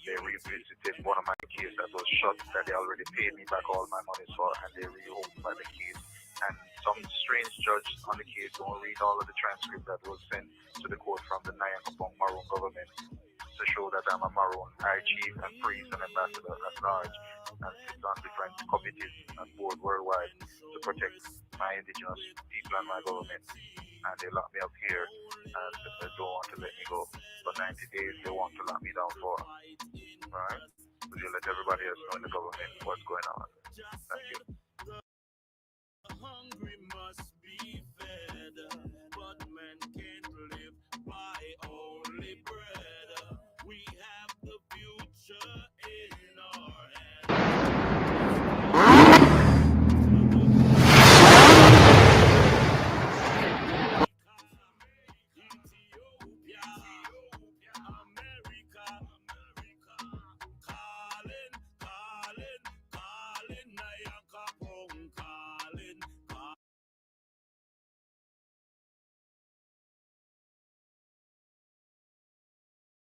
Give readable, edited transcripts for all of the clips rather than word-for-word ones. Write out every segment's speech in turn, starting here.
They revisited one of my keys that was shut, that they already paid me back all my money for, and they reopened by the keys. And some strange judge on the case don't read all of the transcript that was sent to the court from the Nyankopong Maroon government to show that I'm a Maroon high chief and priest and ambassador at large and sit on different committees and board worldwide to protect my indigenous people and my government. And they lock me up here and they don't want to let me go. For 90 days they want to lock me down for. Alright? So you let everybody else know in the government what's going on. Thank you. Hungry must be fed, but men can't live by only bread. We have the future in our hands.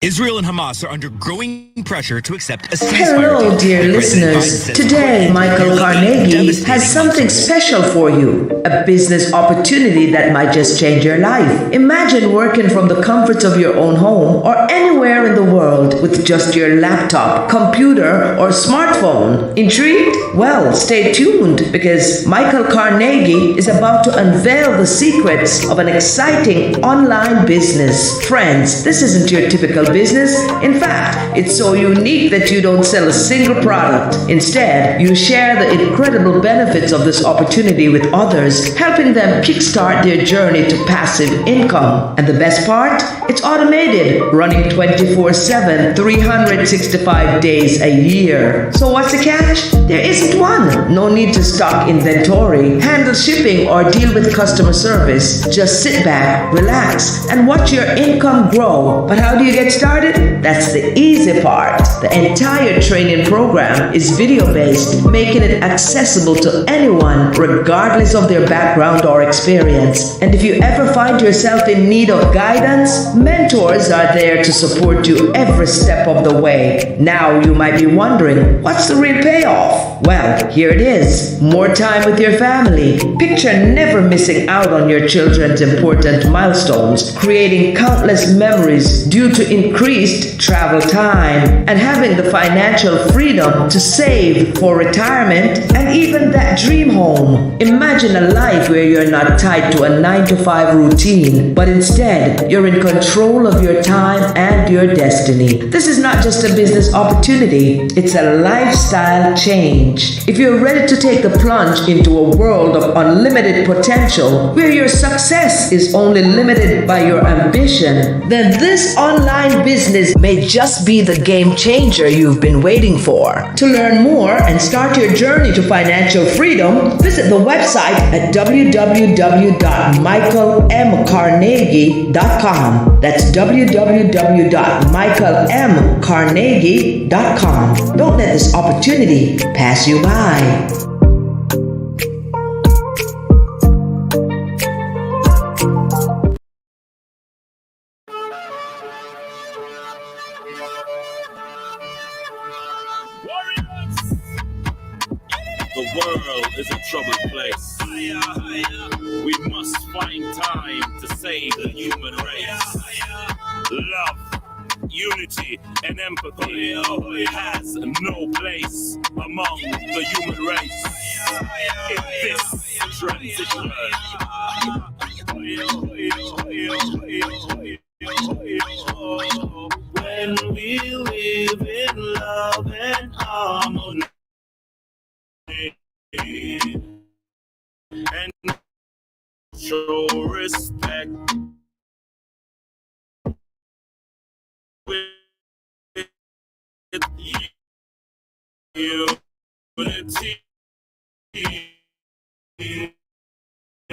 Israel and Hamas are under growing pressure to accept a ceasefire. Hello, dear listeners. Today, Michael Carnegie has something special for you. A business opportunity that might just change your life. Imagine working from the comforts of your own home or anywhere in the world with just your laptop, computer, or smartphone. Intrigued? Well, stay tuned because Michael Carnegie is about to unveil the secrets of an exciting online business. Friends, this isn't your typical business. In fact, it's so unique that you don't sell a single product. Instead, you share the incredible benefits of this opportunity with others, helping them kickstart their journey to passive income. And the best part? It's automated, running 24/7, 365 days a year. So what's the catch? There isn't one. No need to stock inventory, handle shipping, or deal with customer service. Just sit back, relax, and watch your income grow. But how do you get started? That's the easy part. The entire training program is video-based, making it accessible to anyone, regardless of their background or experience. And if you ever find yourself in need of guidance, mentors are there to support you every step of the way. Now you might be wondering, what's the real payoff? Well, here it is. More time with your family. Picture never missing out on your children's important milestones, creating countless memories due to increased travel time, and having the financial freedom to save for retirement and even that dream home. Imagine a life where you're not tied to a 9-to-5 routine, but instead you're in control of your time and your destiny. This is not just a business opportunity, it's a lifestyle change. If you're ready to take the plunge into a world of unlimited potential, where your success is only limited by your ambition, then this online business may just be the game changer you've been waiting for. To learn more and start your journey to financial freedom, visit the website at www.michaelmcarnegie.com. That's www.michaelmcarnegie.com. Don't let this opportunity pass you by. The world is a troubled place. We must find time to save the human race. Love, unity, and empathy has no place among the human race. In this transition, when we live in love and harmony, and show respect with unity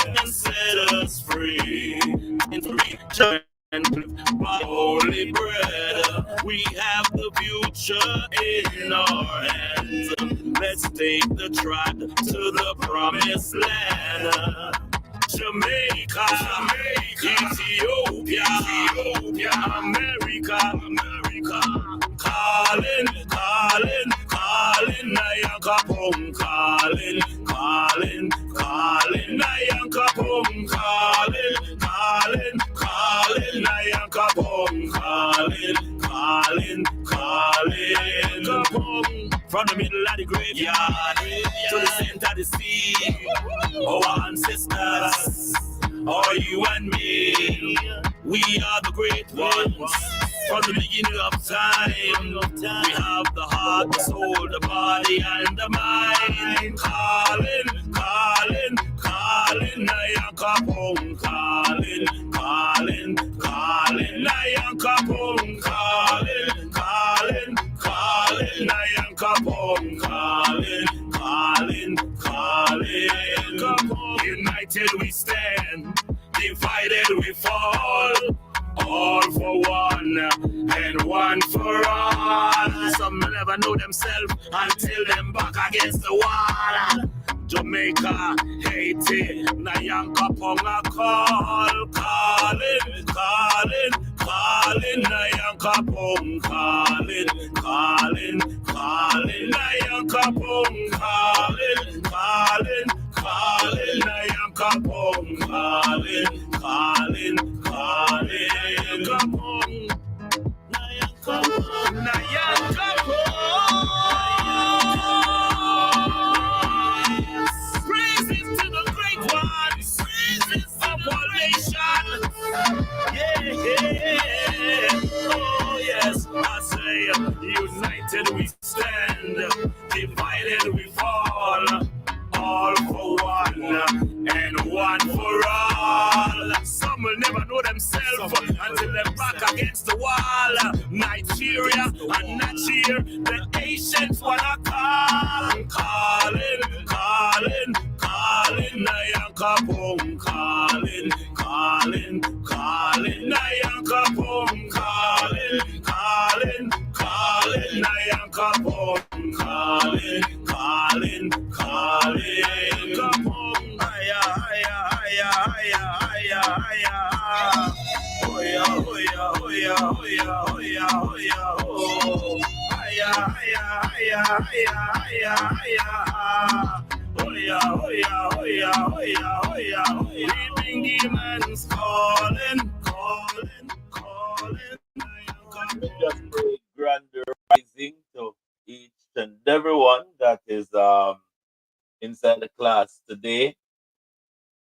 and set us free and by holy bread. We have the future in our hands. Let's take the trot to the promised land. Jamaica, Ethiopia, America, calling, calling, calling, Nyankopong calling, calling, calling, Nyankopong calling, calling, calling, Nyankopong calling, calling, calling, Nyankopong. From the middle of the graveyard to the center of the sea, our ancestors, are you and me, we are the great ones. From the beginning of time, we have the heart, the soul, the body, and the mind. Calling, calling, calling, Nyankopong calling, calling, calling, Nyankopong calling, calling, calling, Nyankopong calling, calling, calling, calling. United we stand, divided we fall. All for one and one for all. Some never know themselves until them back against the wall. Jamaica, Haiti, Nyankopong a call, calling, calling, calling, Nyankopong calling, calling, calling, Nyankopong calling, calling, calling, Nyankopong calling, calling, calling, Nyankopong, Nyankopong, Nyankopong. Praises to the great ones, praises of our nation. Yeah, oh yes, I say, united we stand, divided we fall. All for one and one for all. Some will never know themselves until they're back against the wall. Nigeria and Nigeria, the Asians wanna call, calling, calling, calling, Nyankopong calling, calling, calling, Nyankopong calling, calling, calling, Nyankopong calling, calling, calling, Nyankopong. Aya, aya, aya, aya, aya, aya. Hoya, hoya, hoya, hoya, hoya, hoya, ho. Aya, aya, aya, aya, aya, aya. Hoya, hoya, hoya, hoya, hoya, hoya. Weeping demons calling, calling, calling. Just pray grand rising to each and everyone that is inside the class today.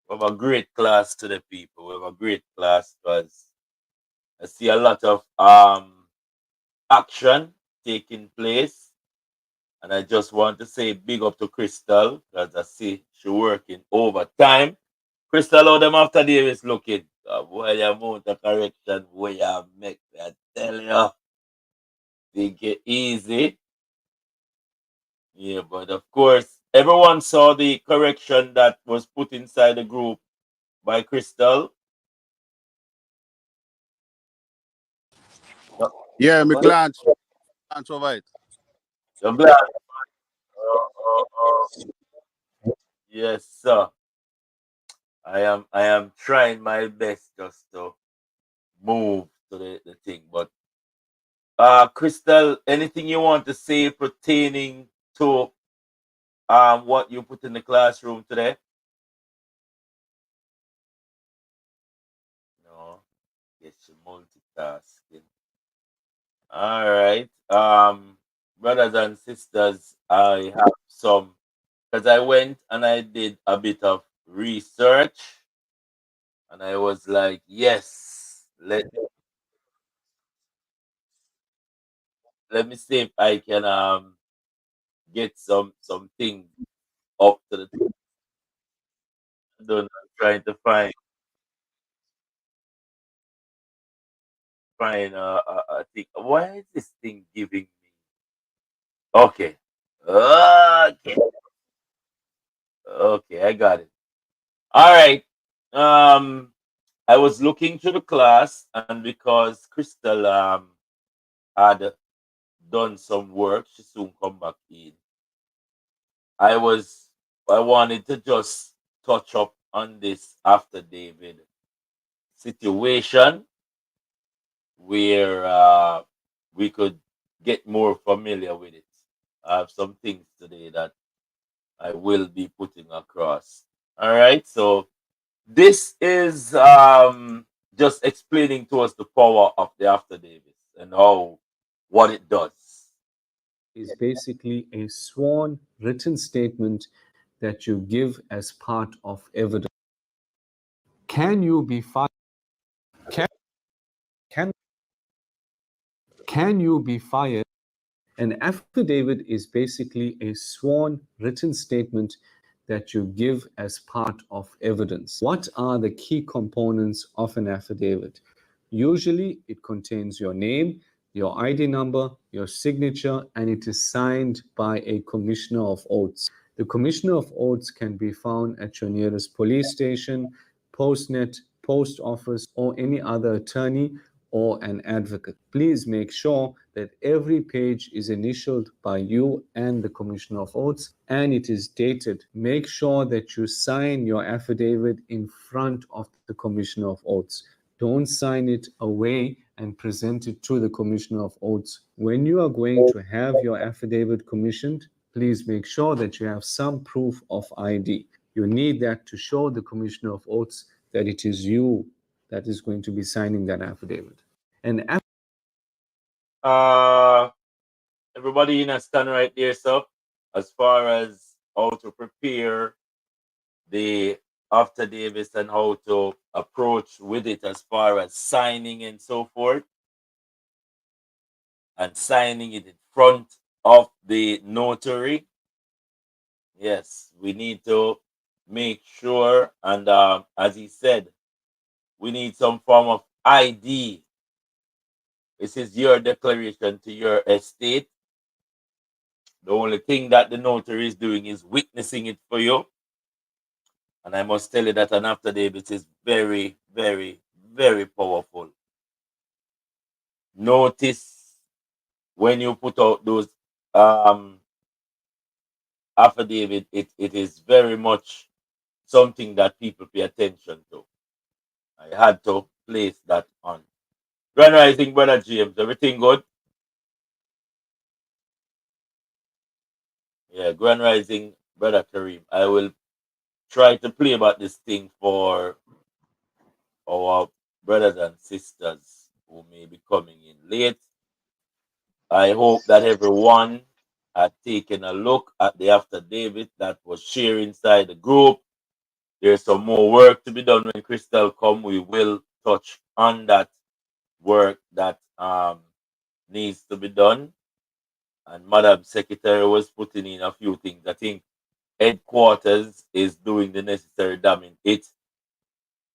We have a great class to the people. We have a great class because I see a lot of action taking place. And I just want to say big up to Crystal because I see she working overtime. Crystal, how them after Davis looking? Boy, the amount of correction where you make, I tell you, take it easy. Yeah, but of course, everyone saw the correction that was put inside the group by Crystal. Yeah, me What? glance over it. You're glad? Yes, sir. I am trying my best just to move to the thing. But Crystal, anything you want to say pertaining to what you put in the classroom today? No, it's multitasking. All right. Brothers and sisters, I have some because I went and I did a bit of research and I was like, yes, let me see if I can get some things up to the done. I'm trying to find a thing. Why is this thing giving me? Okay. Okay. Okay, I got it. All right. I was looking through the class, and because Crystal had done some work, she soon come back in. I wanted to just touch up on this after David situation where we could get more familiar with it. I have some things today that I will be putting across. All right, so this is just explaining to us the power of the affidavit and how what it does. Is basically a sworn written statement that you give as part of evidence. Can you be fired? Can you be fired? An affidavit is basically a sworn written statement that you give as part of evidence. What are the key components of an affidavit? Usually, it contains your name, your ID number, your signature, and it is signed by a commissioner of oaths. The commissioner of oaths can be found at your nearest police station, postnet, post office, or any other attorney or an advocate. Please make sure that every page is initialed by you and the Commissioner of Oaths and it is dated. Make sure that you sign your affidavit in front of the Commissioner of Oaths. Don't sign it away and present it to the Commissioner of Oaths. When you are going to have your affidavit commissioned, please make sure that you have some proof of ID. You need that to show the Commissioner of Oaths that it is you that is going to be signing that affidavit. And Everybody understand right there, so as far as how to prepare the affidavit and how to approach with it as far as signing and so forth, and signing it in front of the notary. Yes, we need to make sure, and as he said, we need some form of ID. This is your declaration to your estate. The only thing that the notary is doing is witnessing it for you. And I must tell you that an affidavit is very, very, very powerful. Notice when you put out those affidavit, it is very much something that people pay attention to. I had to place that on. Grand Rising, Brother James, everything good? Yeah, Grand Rising, Brother Kareem. I will try to play about this thing for our brothers and sisters who may be coming in late. I hope that everyone had taken a look at the affidavit that was shared inside the group. There's some more work to be done when Crystal come. We will touch on that work that needs to be done. And Madam Secretary was putting in a few things. I think headquarters is doing the necessary damning.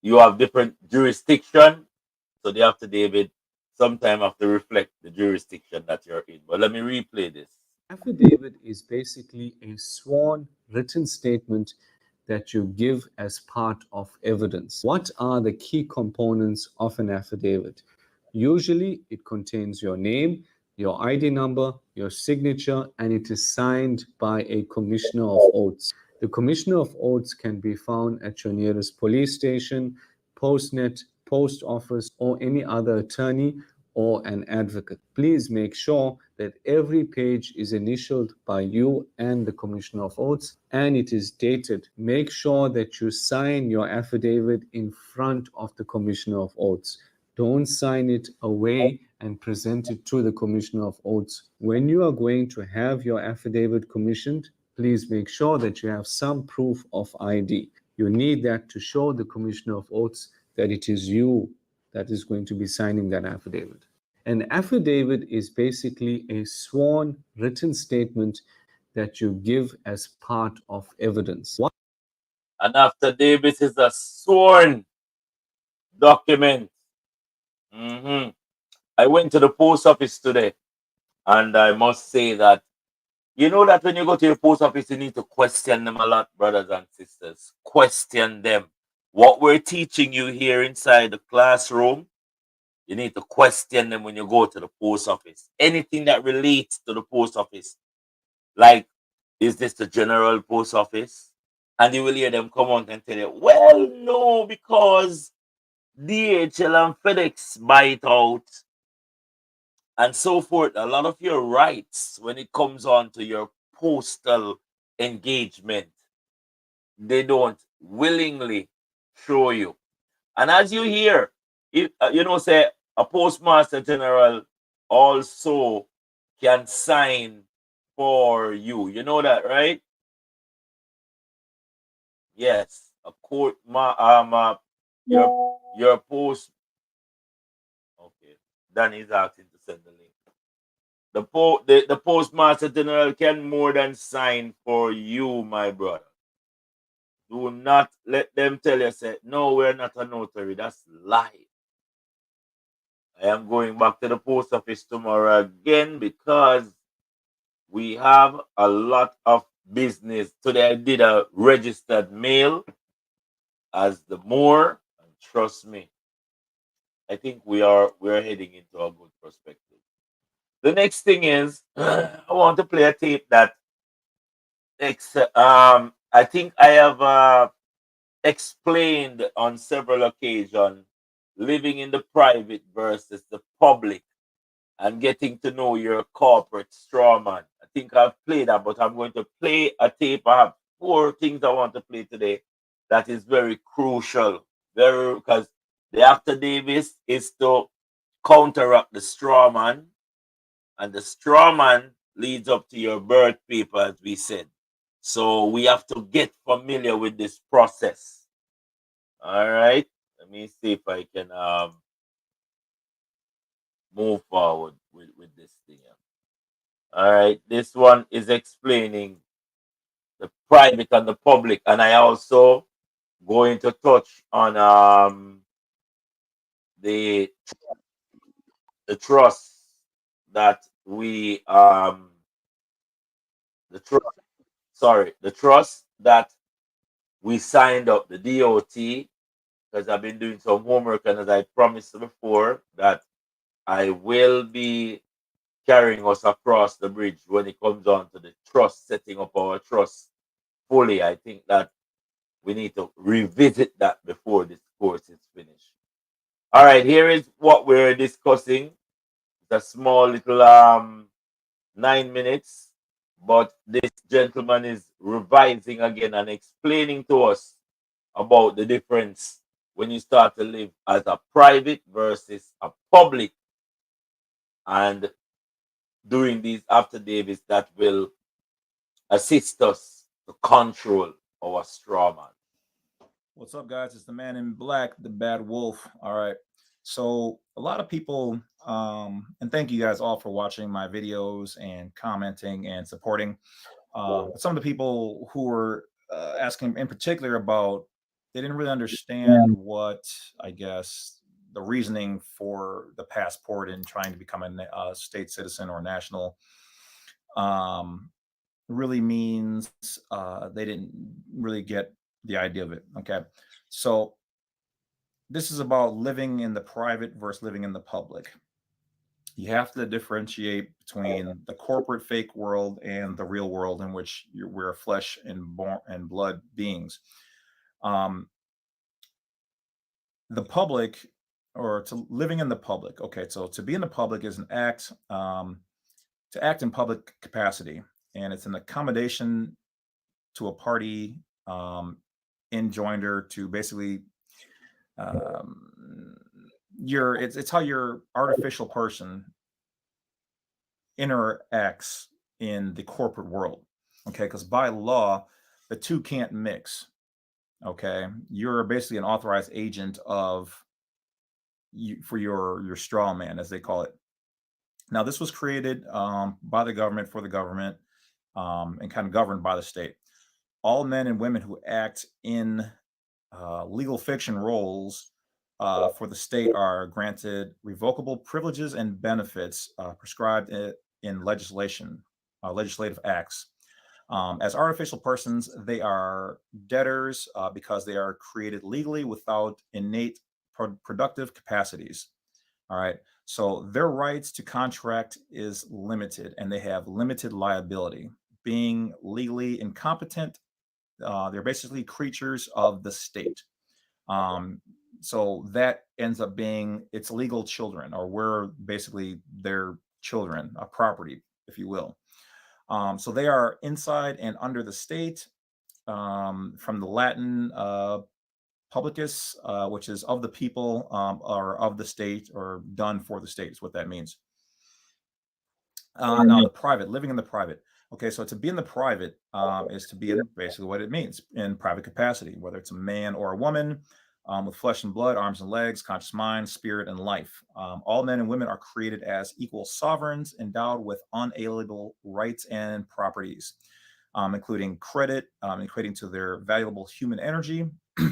You have different jurisdiction, so the affidavit sometime have to reflect the jurisdiction that you're in. But let me replay this. affidavit is basically a sworn written statement that you give as part of evidence. What are the key components of an affidavit? Usually, it contains your name, your ID number, your signature, and it is signed by a commissioner of oaths. The commissioner of oaths can be found at your nearest police station, postnet, post office, or any other attorney or an advocate. Please make sure that every page is initialed by you and the Commissioner of Oaths and it is dated. Make sure that you sign your affidavit in front of the Commissioner of Oaths. Don't sign it away and present it to the Commissioner of Oaths. When you are going to have your affidavit commissioned, please make sure that you have some proof of ID. You need that to show the Commissioner of Oaths that it is you that is going to be signing that affidavit. An affidavit is basically a sworn written statement that you give as part of evidence. An affidavit is a sworn document. I went to the post office today, and I must say that you know that when you go to the post office, you need to question them a lot, brothers and sisters. Question them. What we're teaching you here inside the classroom, you need to question them when you go to the post office. Anything that relates to the post office, like, is this the general post office? And you will hear them come out and tell you, well, no, because DHL and FedEx buy it out. and so forth. A lot of your rights when it comes on to your postal engagement, they don't willingly show you. And as you hear, say a postmaster general also can sign for you. You know that, right? Yes, a court your post. Okay, Danny's asking to send the link. The postmaster general can more than sign for you, my brother. Do not let them tell you, say, no, we're not a notary. That's lie. I am going back to the post office tomorrow again because we have a lot of business. Today I did a registered mail as the more, and trust me, I think we're heading into a good perspective. The next thing is I want to play a tape that I think I have explained on several occasions living in the private versus the public and getting to know your corporate strawman. I think I've played that, but I'm going to play a tape. I have 4 things I want to play today that is very crucial. Very, because the after Davis is to counteract the strawman, and the strawman leads up to your birth paper, as we said. So we have to get familiar with this process. All right. Let me see if I can move forward with this thing. All right. This one is explaining the private and the public, and I also going to touch on the trust that we the trust the trust that we signed up, the DOT, because I've been doing some homework, and as I promised before that I will be carrying us across the bridge when it comes on to the trust, setting up our trust fully. I think that we need to revisit that before this course is finished. All right, here is what we're discussing. It's a small little 9 minutes, but this gentleman is revising again and explaining to us about the difference when you start to live as a private versus a public, and doing these affidavits that will assist us to control our straw man. What's up, guys? It's the man in black, the bad wolf. All right. So a lot of people, and thank you guys all for watching my videos and commenting and supporting. But some of the people who were asking in particular about, they didn't really understand what, I guess, the reasoning for the passport and trying to become a state citizen or national really means. They didn't really get the idea of it. Okay. So this is about living in the private versus living in the public. You have to differentiate between the corporate fake world and the real world in which we're flesh and blood beings. The public, or to living in the public. Okay, so to be in the public is an act, to act in public capacity, and it's an accommodation to a party in joinder to basically it's how your artificial person interacts in the corporate world. Okay, because by law the two can't mix. Okay, you're basically an authorized agent of you for your straw man, as they call it. Now this was created by the government for the government, and kind of governed by the state. All men and women who act in legal fiction roles for the state are granted revocable privileges and benefits prescribed in legislative acts. As artificial persons, they are debtors because they are created legally without innate productive capacities. All right. So their rights to contract is limited, and they have limited liability. Being legally incompetent, they're basically creatures of the state. So that ends up being its legal children, or we're basically their children, property, if you will. So they are inside and under the state, from the Latin publicus, which is of the people, or of the state, or done for the state is what that means. Now the private, living in the private. Okay, so to be in the private is to be in basically what it means, in private capacity, whether it's a man or a woman, with flesh and blood, arms and legs, conscious mind, spirit, and life. All men and women are created as equal sovereigns, endowed with unalienable rights and properties, including credit, equating to their valuable human energy,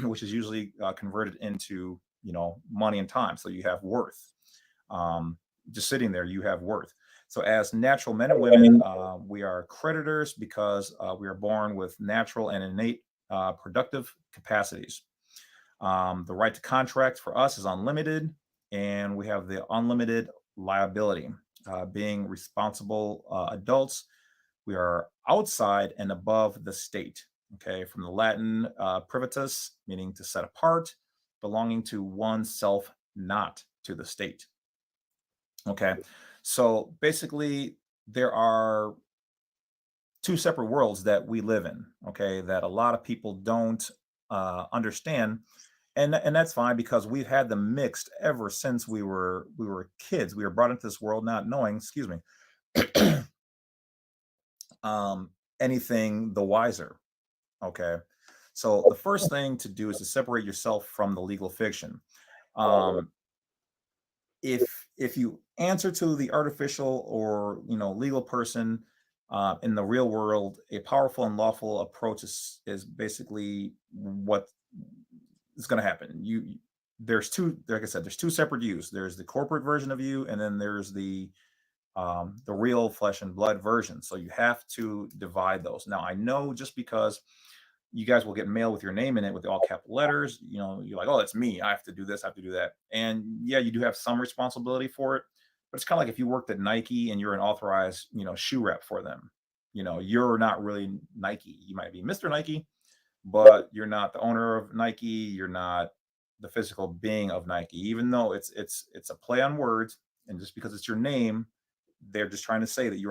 which is usually converted into, money and time. So you have worth. Just sitting there, you have worth. So as natural men and women, we are creditors because we are born with natural and innate productive capacities. The right to contract for us is unlimited, and we have the unlimited liability. Being responsible adults, we are outside and above the state. Okay, from the Latin privatus, meaning to set apart, belonging to oneself, not to the state. Okay, so basically there are two separate worlds that we live in, okay, that a lot of people don't understand. And that's fine, because we've had them mixed ever since we were kids. We were brought into this world not knowing, excuse me, anything the wiser. Okay, so the first thing to do is to separate yourself from the legal fiction. If you answer to the artificial or legal person, in the real world, a powerful and lawful approach is basically what is going to happen. There's two, like I said, there's two separate yous. There's the corporate version of you, and then there's the real flesh and blood version. So you have to divide those. Now I know, just because you guys will get mail with your name in it with all capital letters, you're like, oh, that's me, I have to do this, I have to do that. And yeah, you do have some responsibility for it, but it's kind of like if you worked at Nike and you're an authorized, shoe rep for them. You're not really Nike. You might be Mr. Nike, but you're not the owner of Nike. You're not the physical being of Nike, even though it's a play on words. And just because it's your name, they're just trying to say that you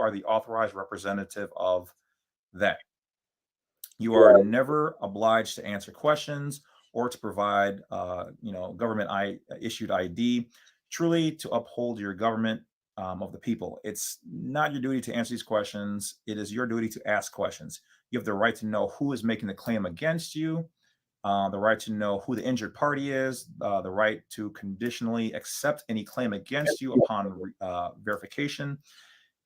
are the authorized representative of that. You are never obliged to answer questions or to provide, government issued ID, truly to uphold your government of the people. It's not your duty to answer these questions. It is your duty to ask questions. You have the right to know who is making the claim against you, the right to know who the injured party is, the right to conditionally accept any claim against you upon verification,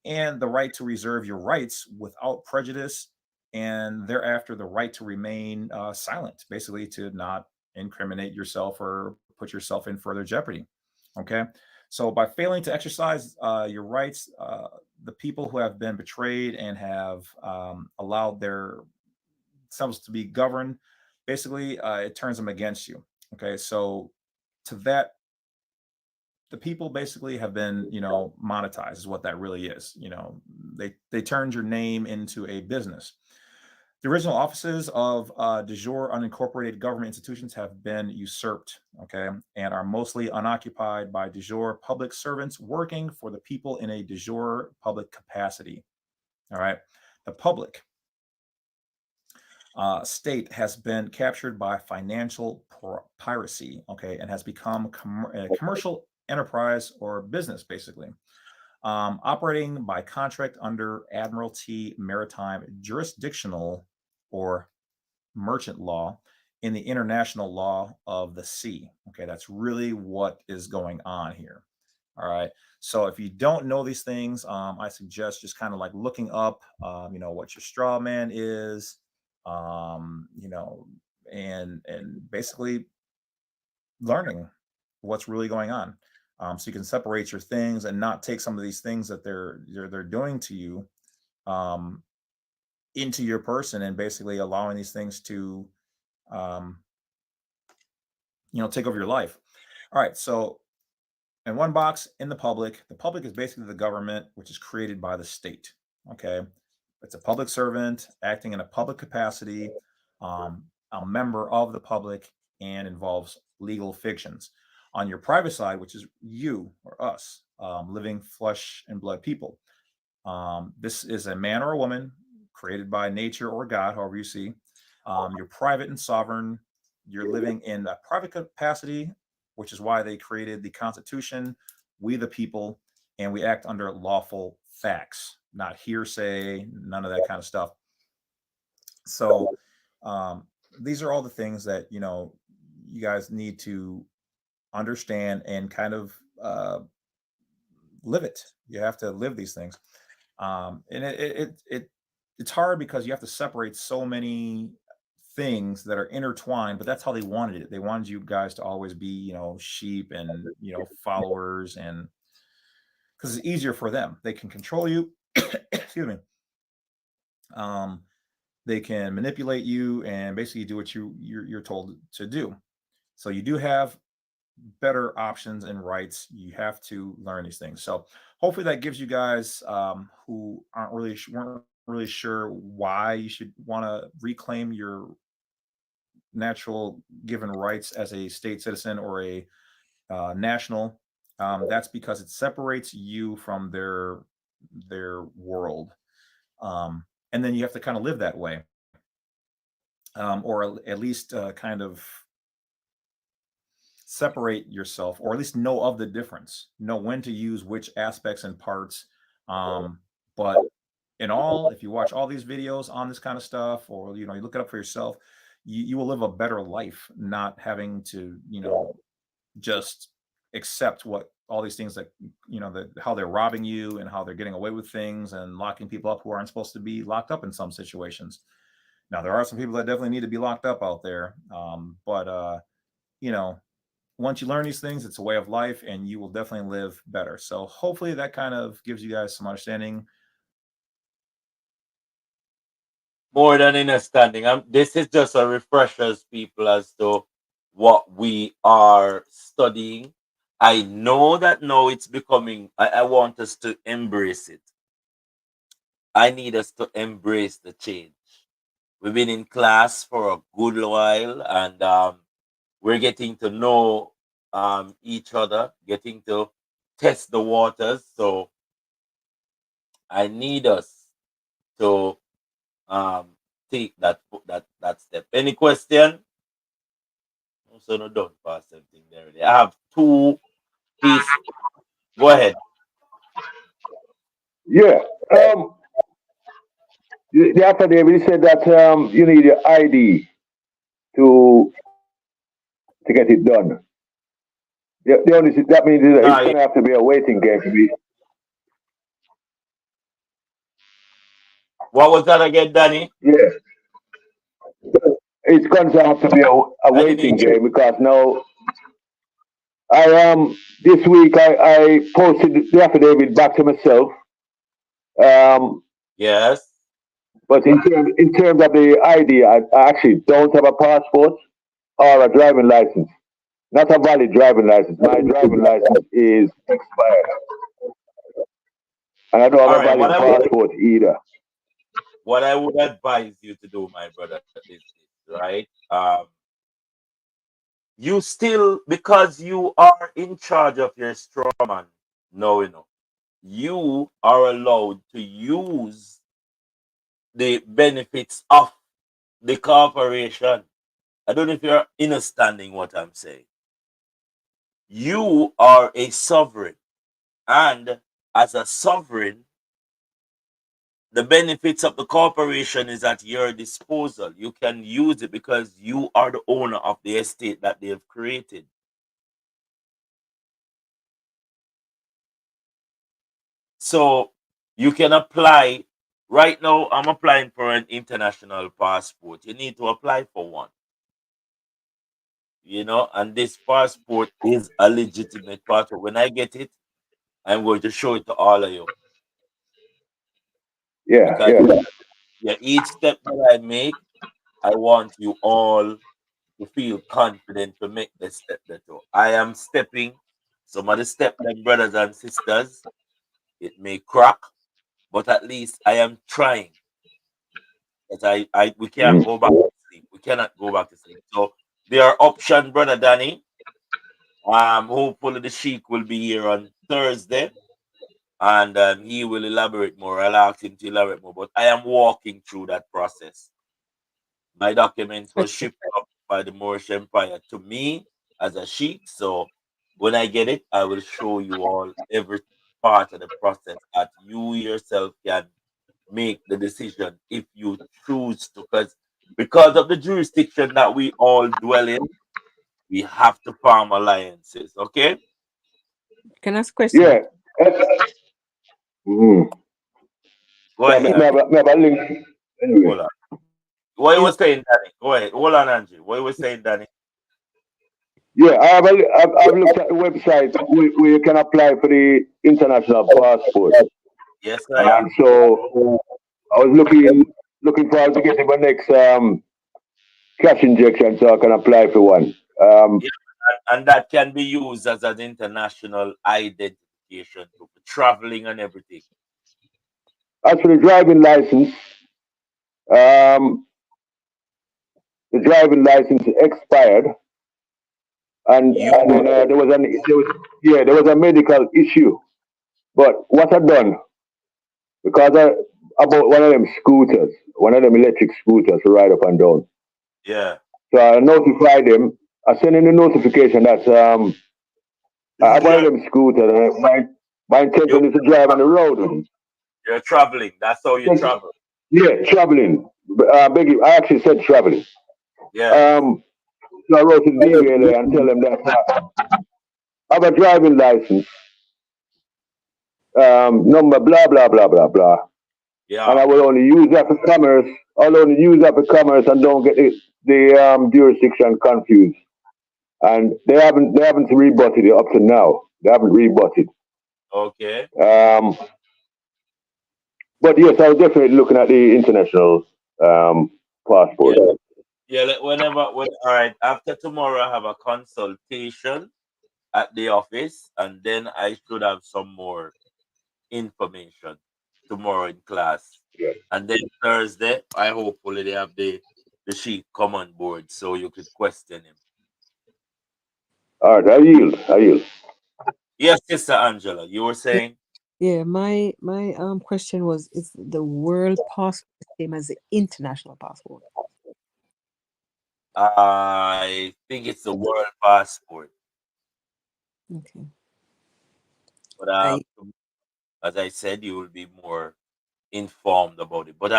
and the right to reserve your rights without prejudice, and thereafter the right to remain silent, basically to not incriminate yourself or put yourself in further jeopardy. Okay, so by failing to exercise your rights, the people who have been betrayed and have allowed their selves to be governed, basically it turns them against you. Okay, so to that, the people basically have been, monetized, is what that really is. They turned your name into a business. The original offices of de jure unincorporated government institutions have been usurped, okay, and are mostly unoccupied by de jure public servants working for the people in a de jure public capacity. All right, the public state has been captured by financial piracy, okay, and has become a commercial enterprise or business, basically, operating by contract under Admiralty Maritime Jurisdictional or merchant law in the international law of the sea. Okay, that's really what is going on here. All right. So if you don't know these things, I suggest just kind of like looking up, what your straw man is, and basically learning what's really going on, so you can separate your things and not take some of these things that they're doing to you into your person, and basically allowing these things to take over your life. All right, so in one box, in the public is basically the government, which is created by the state. Okay, it's a public servant acting in a public capacity, a member of the public, and involves legal fictions. On your private side, which is you or us, living flesh and blood people. This is a man or a woman created by nature or God, however you see. You're private and sovereign. You're living in a private capacity, which is why they created the Constitution, we the people, and we act under lawful facts, not hearsay, none of that kind of stuff. So these are all the things that, you know, you guys need to understand and kind of live it. You have to live these things. And it's hard because you have to separate so many things that are intertwined, but that's how they wanted it. They wanted you guys to always be, you know, sheep and, you know, followers, and because it's easier for them. They can control you. Excuse me. They can manipulate you and basically do what you're told to do. So you do have better options and rights. You have to learn these things. So hopefully that gives you guys who weren't really sure why you should want to reclaim your natural given rights as a state citizen or a national. That's because it separates you from their world, and then you have to kind of live that way, or at least kind of separate yourself, or at least know of the difference, know when to use which aspects and parts. But in all, if you watch all these videos on this kind of stuff, or you know, you look it up for yourself, you will live a better life, not having to, you know, just accept what all these things that, you know, that how they're robbing you and how they're getting away with things and locking people up who aren't supposed to be locked up in some situations. Now there are some people that definitely need to be locked up out there, but you know, once you learn these things, it's a way of life, and you will definitely live better. So hopefully that kind of gives you guys some understanding. More than understanding. This is just a refresher, people, as to what we are studying. I know that now it's becoming, I want us to embrace it. I need us to embrace the change. We've been in class for a good while, and we're getting to know each other, getting to test the waters. So I need us to take that step. Any question? So no, don't pass something there. I have two pieces. Go ahead. Yeah. The affidavit said that you need your ID to get it done. The only that means that it's going to have to be a waiting game to be. What was that again, Danny? Yeah. It's going to have to be a waiting game because now this week I posted the affidavit back to myself. Yes. But in terms of the ID, I actually don't have a passport or a driving license. Not a valid driving license. My driving license is expired. And I don't have a valid passport either. What I would advise you to do, my brother, is this, right? You still, because you are in charge of your strawman, no, you are allowed to use the benefits of the corporation. I don't know if you're understanding what I'm saying. You are a sovereign, and as a sovereign, the benefits of the corporation is at your disposal. You can use it because you are the owner of the estate that they have created. So you can apply. Right now, I'm applying for an international passport. You need to apply for one. You know, and this passport is a legitimate passport. When I get it, I'm going to show it to all of you. Yeah, because each step that I make, I want you all to feel confident to make the step that I am stepping. Some of the step, them brothers and sisters, it may crack, but at least I am trying. But we can't go back to sleep. We cannot go back to sleep. So there are options, brother Danny. Hopefully the Sheik will be here on Thursday, and he will elaborate more. I'll ask him to elaborate more, but I am walking through that process. My documents were shipped up by the Moorish Empire to me as a sheik. So when I get it, I will show you all every part of the process that you yourself can make the decision if you choose to. Because of the jurisdiction that we all dwell in, we have to form alliances. Okay? Can I ask a question? Yeah. Mm-hmm. Go ahead. Anyway. Hold on. What you were saying, Danny? Go ahead. Hold on, Angie. What you were saying, Danny? Yeah, I've looked at the website where you can apply for the international passport. Yes, I am. So I was looking forward to getting my next cash injection so I can apply for one. Yeah, and that can be used as an international identification for traveling and everything. As for the driving license, the driving license expired, and there was a medical issue. But what I done, because about one of them scooters, one of them electric scooters to ride up and down. Yeah. So I notified them. I sent in a notification that I have one of them scooters, and my intention is to drive on the road. You're traveling. That's how you travel. Yeah, traveling. I actually said traveling. Yeah. So I wrote an email there and tell them that I have a driving license, number blah blah blah blah blah. Yeah. And I will only use that for commerce. I'll only use that for commerce and don't get the jurisdiction confused. And they haven't rebutted it up to now. They haven't rebutted. Okay. But yes, I was definitely looking at the international passport. Yeah, all right. After tomorrow, I have a consultation at the office, and then I should have some more information tomorrow in class. Yeah. And then Thursday, I hopefully they have the sheik come on board so you could question him. All right, I yield. Yes, Sister Angela, you were saying? Yeah, my question was: is the world passport the same as the international passport? I think it's the world passport. Okay. But as I said, you will be more informed about it. But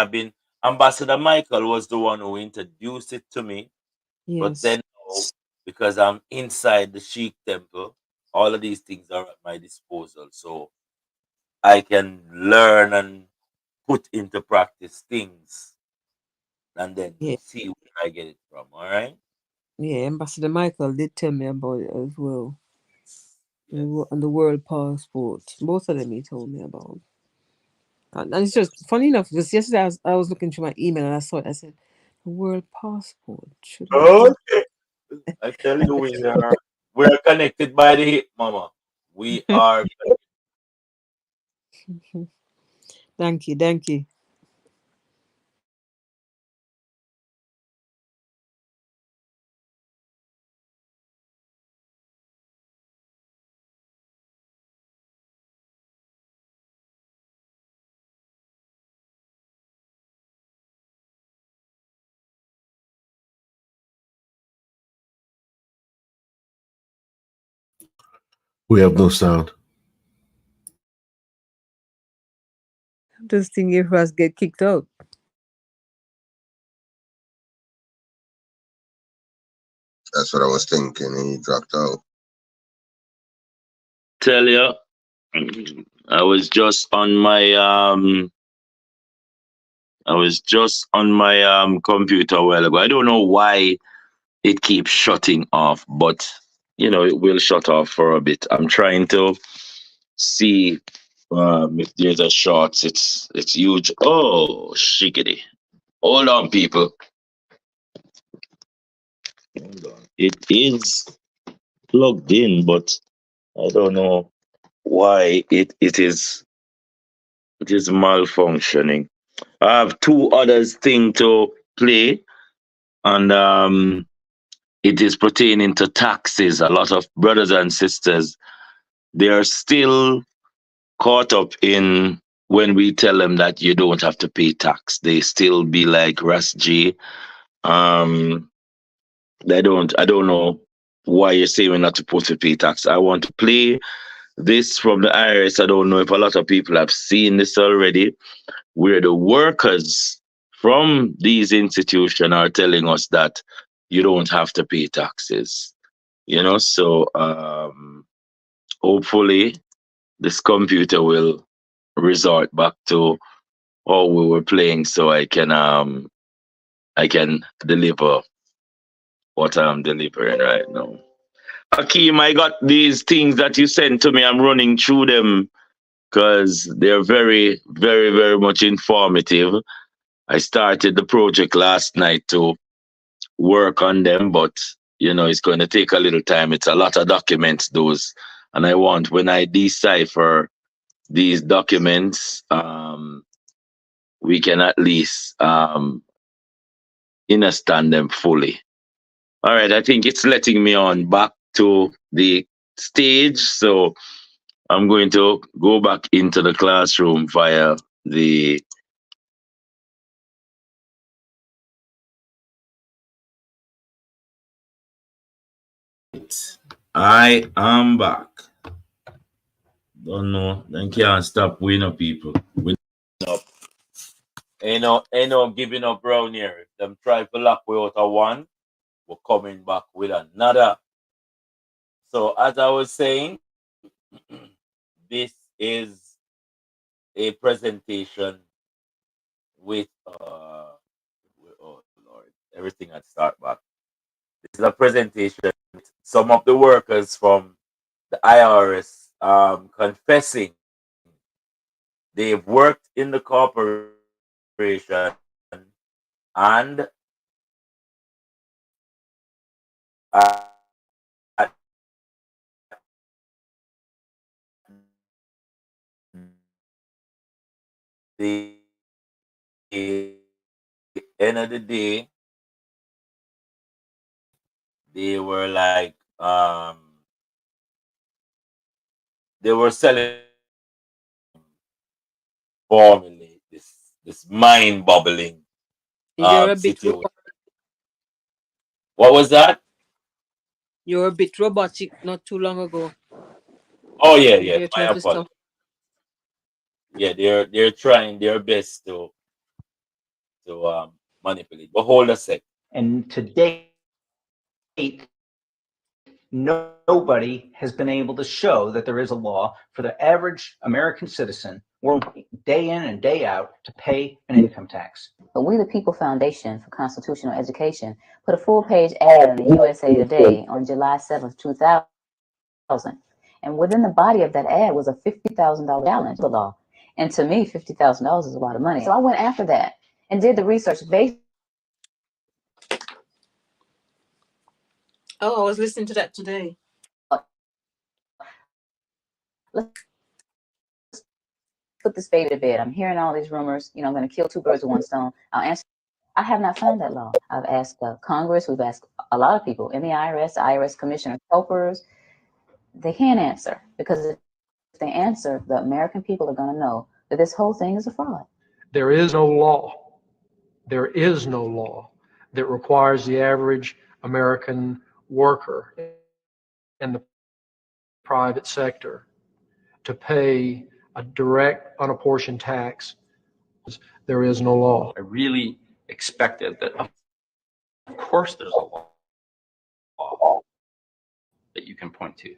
Ambassador Michael was the one who introduced it to me. Yes. But then, because I'm inside the Sheikh temple, all of these things are at my disposal. So I can learn and put into practice things and then see where I get it from. All right? Yeah, Ambassador Michael did tell me about it as well. And the world passport. Both of them he told me about. And it's just funny enough, because yesterday I was looking through my email and I saw it. I said, the world passport. Okay. I tell you, we are connected by the hip, Mama. We are. Thank you. We have no sound. I'm just thinking if us get kicked out. That's what I was thinking, and he dropped out. Tell you, I was just on my computer a while ago. I don't know why it keeps shutting off, but it will shut off for a bit. I'm trying to see if there's a short. It's huge. Oh, shiggity. Hold on, people. Hold on. It is plugged in, but I don't know why it is malfunctioning. I have two others thing to play, and it is pertaining to taxes. A lot of brothers and sisters they are still caught up in when we tell them that you don't have to pay tax. They still be like Ras G. I don't know why you're saying we're not supposed to pay tax. I want to play this from the IRS. I don't know if a lot of people have seen this already, where the workers from these institutions are telling us that you don't have to pay taxes. So hopefully this computer will resort back to how we were playing, so I can deliver what I'm delivering right now. Akeem, I got these things that you sent to me. I'm running through them because they're very, very, very much informative. I started the project last night to work on them, but it's going to take a little time. It's a lot of documents, those, and I want, when I decipher these documents, we can at least understand them fully. All right, I think it's letting me on back to the stage, so I'm going to go back into the classroom via the I am back. Don't know. Then can't stop winning people. Win up. Ain't no giving up round here. If them try to lock we out of one, we're coming back with another. So as I was saying, this is a presentation with oh Lord, everything had start back. This is a presentation with some of the workers from the IRS confessing they've worked in the corporation and at the end of the day, they were like they were selling formulate this mind boggling You're a bit situation. What was that? you're a bit robotic not too long ago. Oh yeah, They're my trying to apologies. stop. Yeah, they're trying their best to manipulate. But hold a sec. And to date, nobody has been able to show that there is a law for the average American citizen, day in and day out, to pay an income tax. But We the People Foundation for Constitutional Education put a full-page ad in the USA Today on July 7th, 2000. And within the body of that ad was a $50,000 challenge to the law. And to me, $50,000 is a lot of money. So I went after that and did the research based. Oh, I was listening to that today. Let's put this baby to bed. I'm hearing all these rumors. I'm going to kill two birds with one stone. I'll answer. I have not found that law. I've asked Congress. We've asked a lot of people in the IRS commissioners, helpers. They can't answer, because if they answer, the American people are going to know that this whole thing is a fraud. There is no law. There is no law that requires the average American worker in the private sector to pay a direct unapportioned tax. There is no law. I really expected that, of course there's a law that you can point to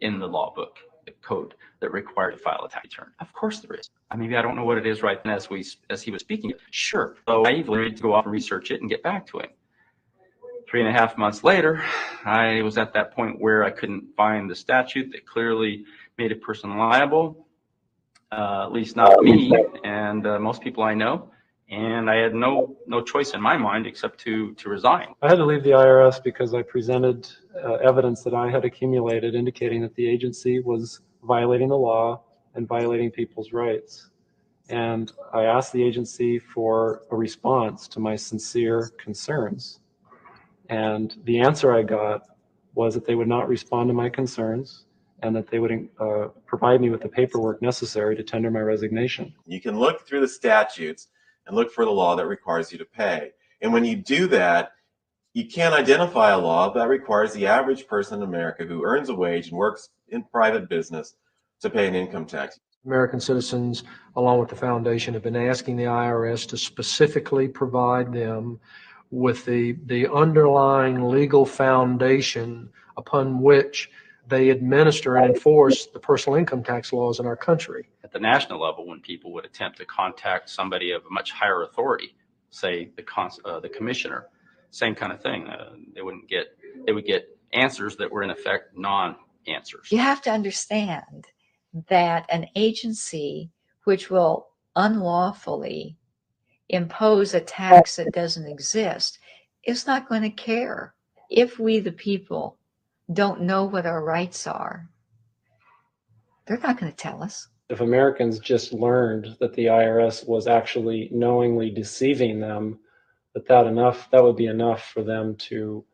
in the law book, the code that required to file a tax return. Of course there is. Maybe I don't know what it is right then as he was speaking. Sure. So I even need to go off and research it and get back to him. 3.5 months later, I was at that point where I couldn't find the statute that clearly made a person liable, at least not me and most people I know. And I had no choice in my mind except to resign. I had to leave the IRS because I presented evidence that I had accumulated indicating that the agency was violating the law and violating people's rights. And I asked the agency for a response to my sincere concerns. And the answer I got was that they would not respond to my concerns and that they would provide me with the paperwork necessary to tender my resignation. You can look through the statutes and look for the law that requires you to pay. And when you do that, you can't identify a law that requires the average person in America who earns a wage and works in private business to pay an income tax. American citizens, along with the foundation, have been asking the IRS to specifically provide them with the underlying legal foundation upon which they administer and enforce the personal income tax laws in our country. At the national level, when people would attempt to contact somebody of a much higher authority, say the commissioner, same kind of thing. They would get answers that were in effect non-answers. You have to understand that an agency which will unlawfully impose a tax that doesn't exist is not going to care if we, the people, don't know what our rights are. They're not going to tell us. If Americans just learned that the IRS was actually knowingly deceiving them, that would be enough for them to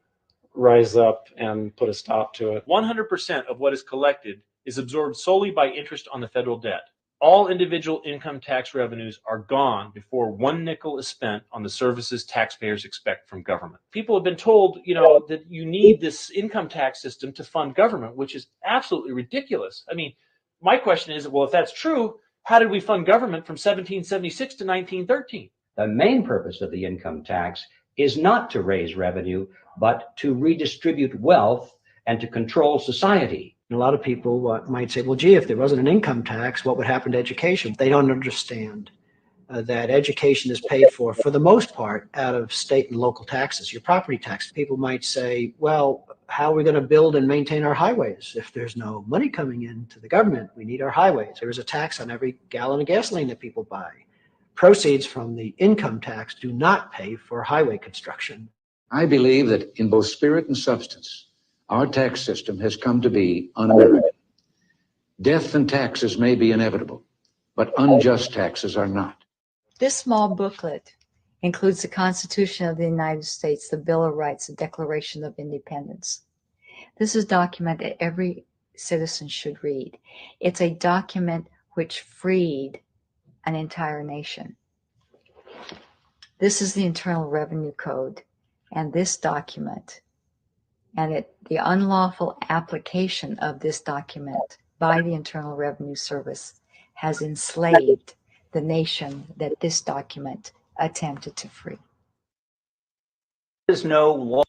rise up and put a stop to it. 100% of what is collected is absorbed solely by interest on the federal debt. All individual income tax revenues are gone before 1 nickel is spent on the services taxpayers expect from government. People have been told, that you need this income tax system to fund government, which is absolutely ridiculous. I mean, my question is, well, if that's true, how did we fund government from 1776 to 1913? The main purpose of the income tax is not to raise revenue, but to redistribute wealth and to control society. And a lot of people might say, well, gee, if there wasn't an income tax, what would happen to education? They don't understand that education is paid for the most part, out of state and local taxes, your property tax. People might say, well, how are we going to build and maintain our highways if there's no money coming into the government? We need our highways. There is a tax on every gallon of gasoline that people buy. Proceeds from the income tax do not pay for highway construction. I believe that in both spirit and substance, our tax system has come to be un-American. Death and taxes may be inevitable, but unjust taxes are not. This small booklet includes the Constitution of the United States, the Bill of Rights, the Declaration of Independence. This is a document that every citizen should read. It's a document which freed an entire nation. This is the Internal Revenue Code, and this document and the unlawful application of this document by the Internal Revenue Service has enslaved the nation that this document attempted to free. There's no law.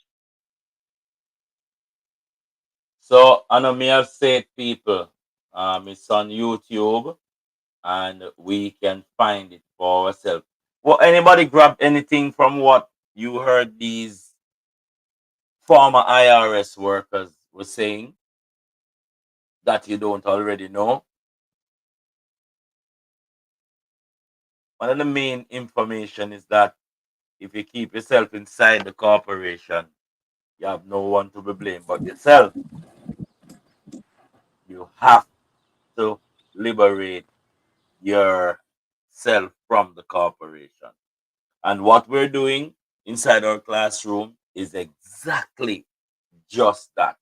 So, I know me have said people, it's on YouTube, and we can find it for ourselves. Well, anybody grab anything from what you heard these former IRS workers were saying that you don't already know? One of the main information is that if you keep yourself inside the corporation, you have no one to be blamed but yourself. You have to liberate yourself from the corporation. And what we're doing inside our classroom is exactly just that.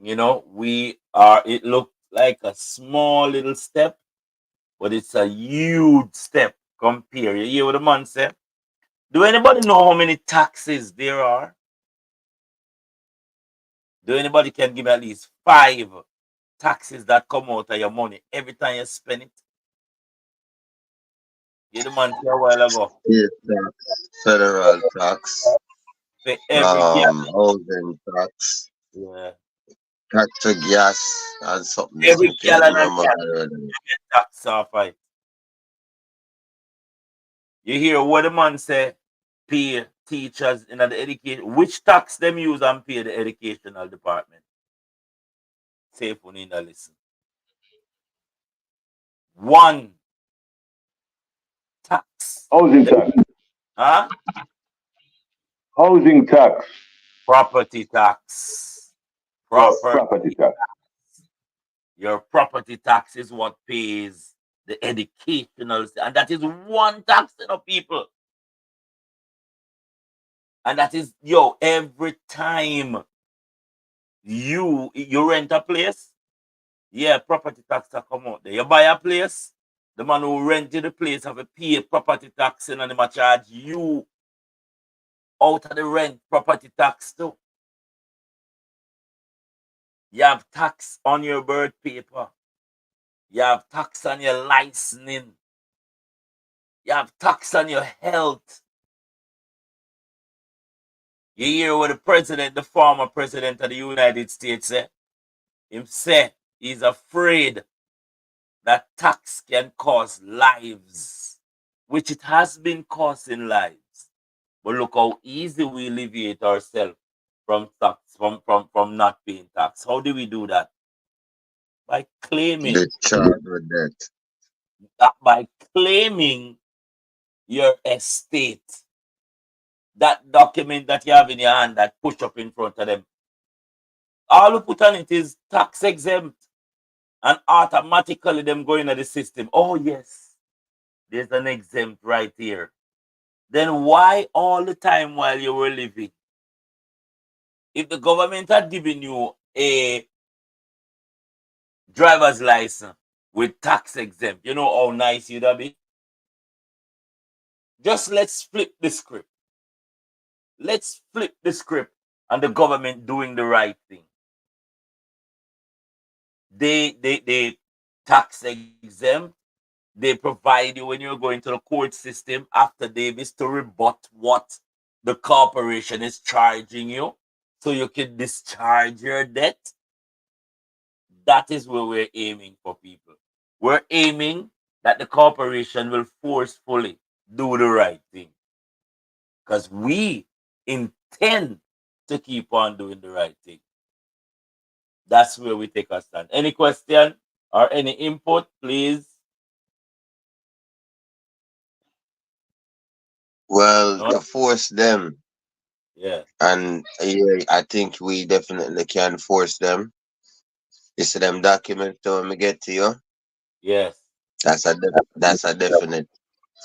It looks like a small little step, but it's a huge step compared. You hear what the man said? Do anybody know how many taxes there are? Do anybody can give me at least 5 taxes that come out of your money every time you spend it? You the man say a while ago. State tax, federal tax, For every housing tax, yeah. tax to gas, and something. Every I can't gallon of remember gas already. you get tax off it. You hear what the man say? Pay teachers in the education. Which tax them use and pay the educational department? Say if we need to listen. 1 tax. Housing tax. Huh? Housing tax. Property tax. Property tax. Your property tax is what pays the educational, and that is 1 tax to people. And that is, every time you rent a place, Yeah, property tax to come out there. You buy a place, the man who rented the place have to pay property tax and they charge you out of the rent property tax too. You have tax on your birth paper. You have tax on your licensing. You have tax on your health. You hear what the president, the former president of the United States said? Him say he's afraid that tax can cause lives, which it has been causing lives. But look how easy we alleviate ourselves from tax, from not paying tax. How do we do that? By claiming. Discharge with debt. By claiming your estate. That document that you have in your hand that push up in front of them. All you put on it is tax exempt. And automatically them go into the system. Oh yes, there's an exempt right here. Then why all the time while you were living? If the government had given you a driver's license with tax exempt, you know how nice you'd have been? Just let's flip the script. Let's flip the script and the government doing the right thing. They tax exempt. They provide you when you're going to the court system after Davis to rebut what the corporation is charging you so you can discharge your debt. That is where we're aiming for people. We're aiming that the corporation will forcefully do the right thing. Because we intend to keep on doing the right thing. That's where we take a stand. Any question or any input, please? Well, to force them. Yeah. And I think we definitely can force them. You see them documents when we get to you? Yes. That's a definite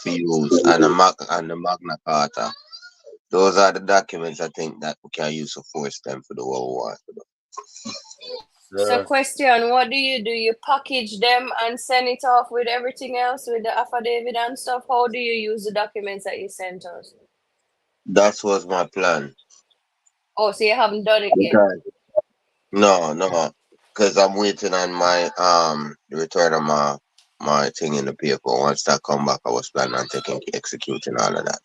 for use. And the Magna Carta. Those are the documents I think that we can use to force them for the World War. So question, what do? You package them and send it off with everything else, with the affidavit and stuff? How do you use the documents that you sent us? That was my plan. Oh, so you haven't done it yet? No, because I'm waiting on my the return of my thing in the paper. Once that come back, I was planning on executing all of that.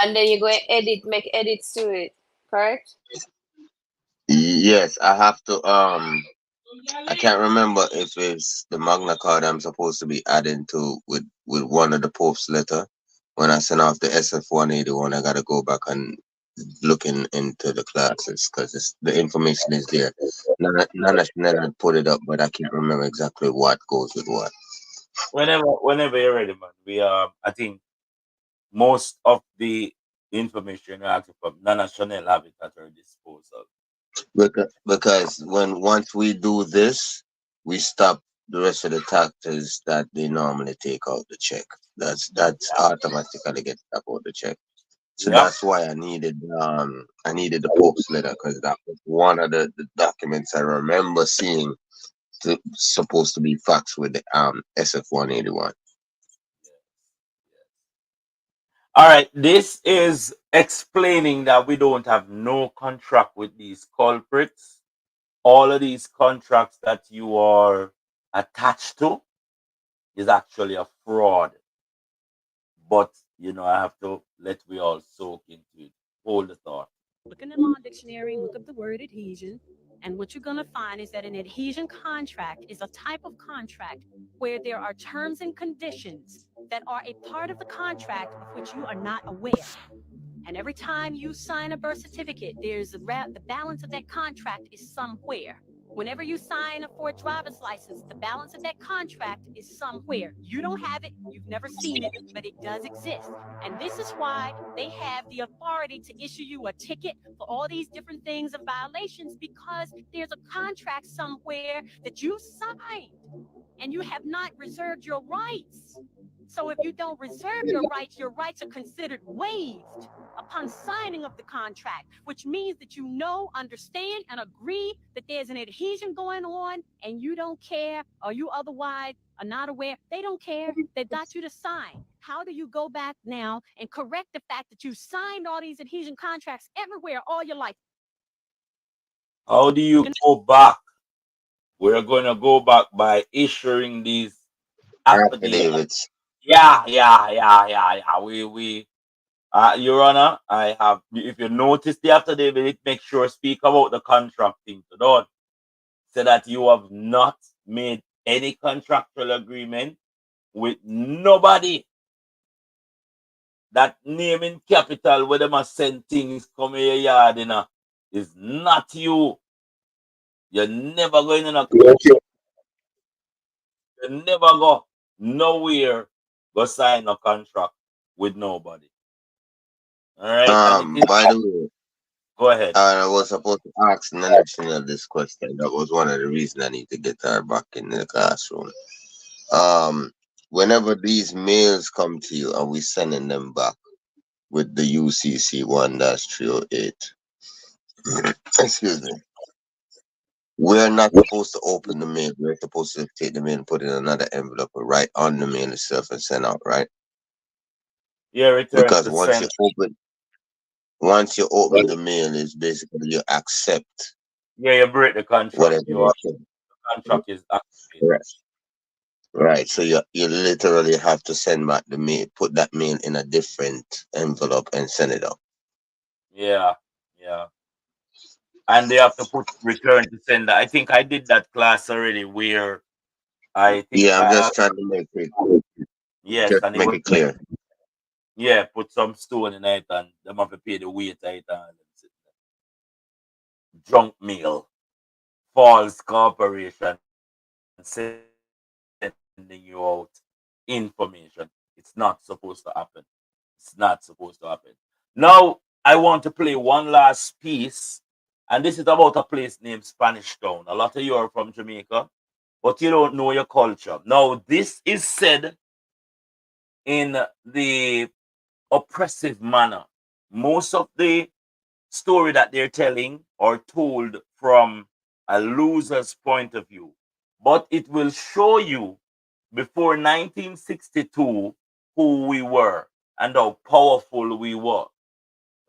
And then you go and make edits to it, correct? Yes, I have to. I can't remember if it's the Magna Carta I'm supposed to be adding to with one of the Pope's letter. When I send off the SF-181, I got to go back and looking into the classes because the information is there. None put it up, but I can't remember exactly what goes with what. Whenever you're ready, man. We I think most of the information you ask from Nana Chanel have it at her disposal. Because once we do this, we stop the rest of the taxes that they normally take out the check. That's automatically gets out the check. So that's why I needed the Pope's letter, because that was one of the documents I remember seeing supposed to be faxed with the SF-181. All right, this is explaining that we don't have no contract with these culprits. All of these contracts that you are attached to is actually a fraud. But, I have to let we all soak into it. Hold the thought. Look in the law dictionary, look up the word adhesion, and what you're going to find is that an adhesion contract is a type of contract where there are terms and conditions that are a part of the contract of which you are not aware. And every time you sign a birth certificate, there's the balance of that contract is somewhere. Whenever you sign for a driver's license, the balance of that contract is somewhere. You don't have it, you've never seen it, but it does exist. And this is why they have the authority to issue you a ticket for all these different things and violations, because there's a contract somewhere that you signed and you have not reserved your rights. So if you don't reserve your rights are considered waived upon signing of the contract, which means that you know, understand, and agree that there's an adhesion going on, and you don't care, or you otherwise are not aware. They don't care. They've got you to sign. How do you go back now and correct the fact that you signed all these adhesion contracts everywhere all your life? How do you go back? We're going to go back by issuing these affidavits. Yeah. Your Honor, I have, if you notice the affidavit, it makes sure speak about the contract thing. So don't say that you have not made any contractual agreement with nobody. That name in capital where them are send things come in your yard, you know, is not you. You're never going in a you never go nowhere go sign a contract with nobody. All right. By the way, go ahead. I was supposed to ask Nancy this question. That was one of the reasons I need to get her back in the classroom. Whenever these mails come to you, are we sending them back with the UCC 1-308? Excuse me. We're not supposed to open the mail. We're supposed to take the mail and put it in another envelope and write on the mail itself and send out, right? Yeah, return because to once send. you open the mail, it's basically you accept. Yeah, you break the contract. Whatever The contract is activated. Right. So you literally have to send back the mail, put that mail in a different envelope and send it out. Yeah. And they have to put return to sender. I think I did that class already where I think I'm just trying to make it and make it clear. Yeah, put some stone in it and them have to pay the weight it and junk mail, false corporation sending you out information. It's not supposed to happen. It's not supposed to happen. Now I want to play one last piece, and this is about a place named Spanish Town. A lot of you are from Jamaica, but you don't know your culture. Now this is said in the oppressive manner. Most of the story that they're telling are told from a loser's point of view, but it will show you before 1962 who we were and how powerful we were,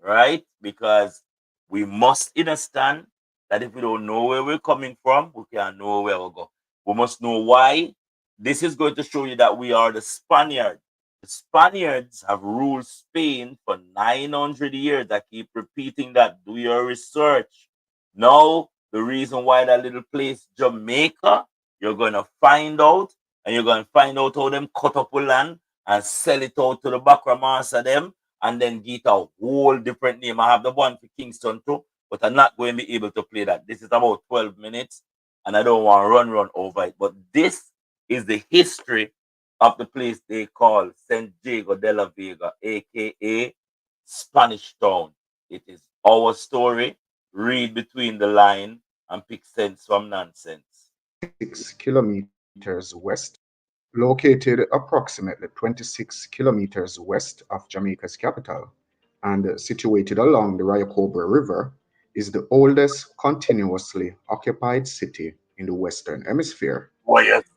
right? Because we must understand that if we don't know where we're coming from, we can't know where we'll go. We must know why. This is going to show you that we are the Spaniards. The Spaniards have ruled Spain for 900 years. I keep repeating that. Do your research. Now, the reason why that little place, Jamaica, you're going to find out, and you're going to find out how them cut up land and sell it out to the background of them, and then get a whole different name. I have the one for Kingston too, but I'm not going to be able to play that. This is about 12 minutes, and I don't want to run over it. But this is the history of the place they call San Diego de la Vega, aka Spanish Town. It is our story. Read between the line and pick sense from nonsense. 6 kilometers west, located approximately 26 kilometers west of Jamaica's capital, and situated along the Rio Cobre River, is the oldest continuously occupied city in the Western Hemisphere.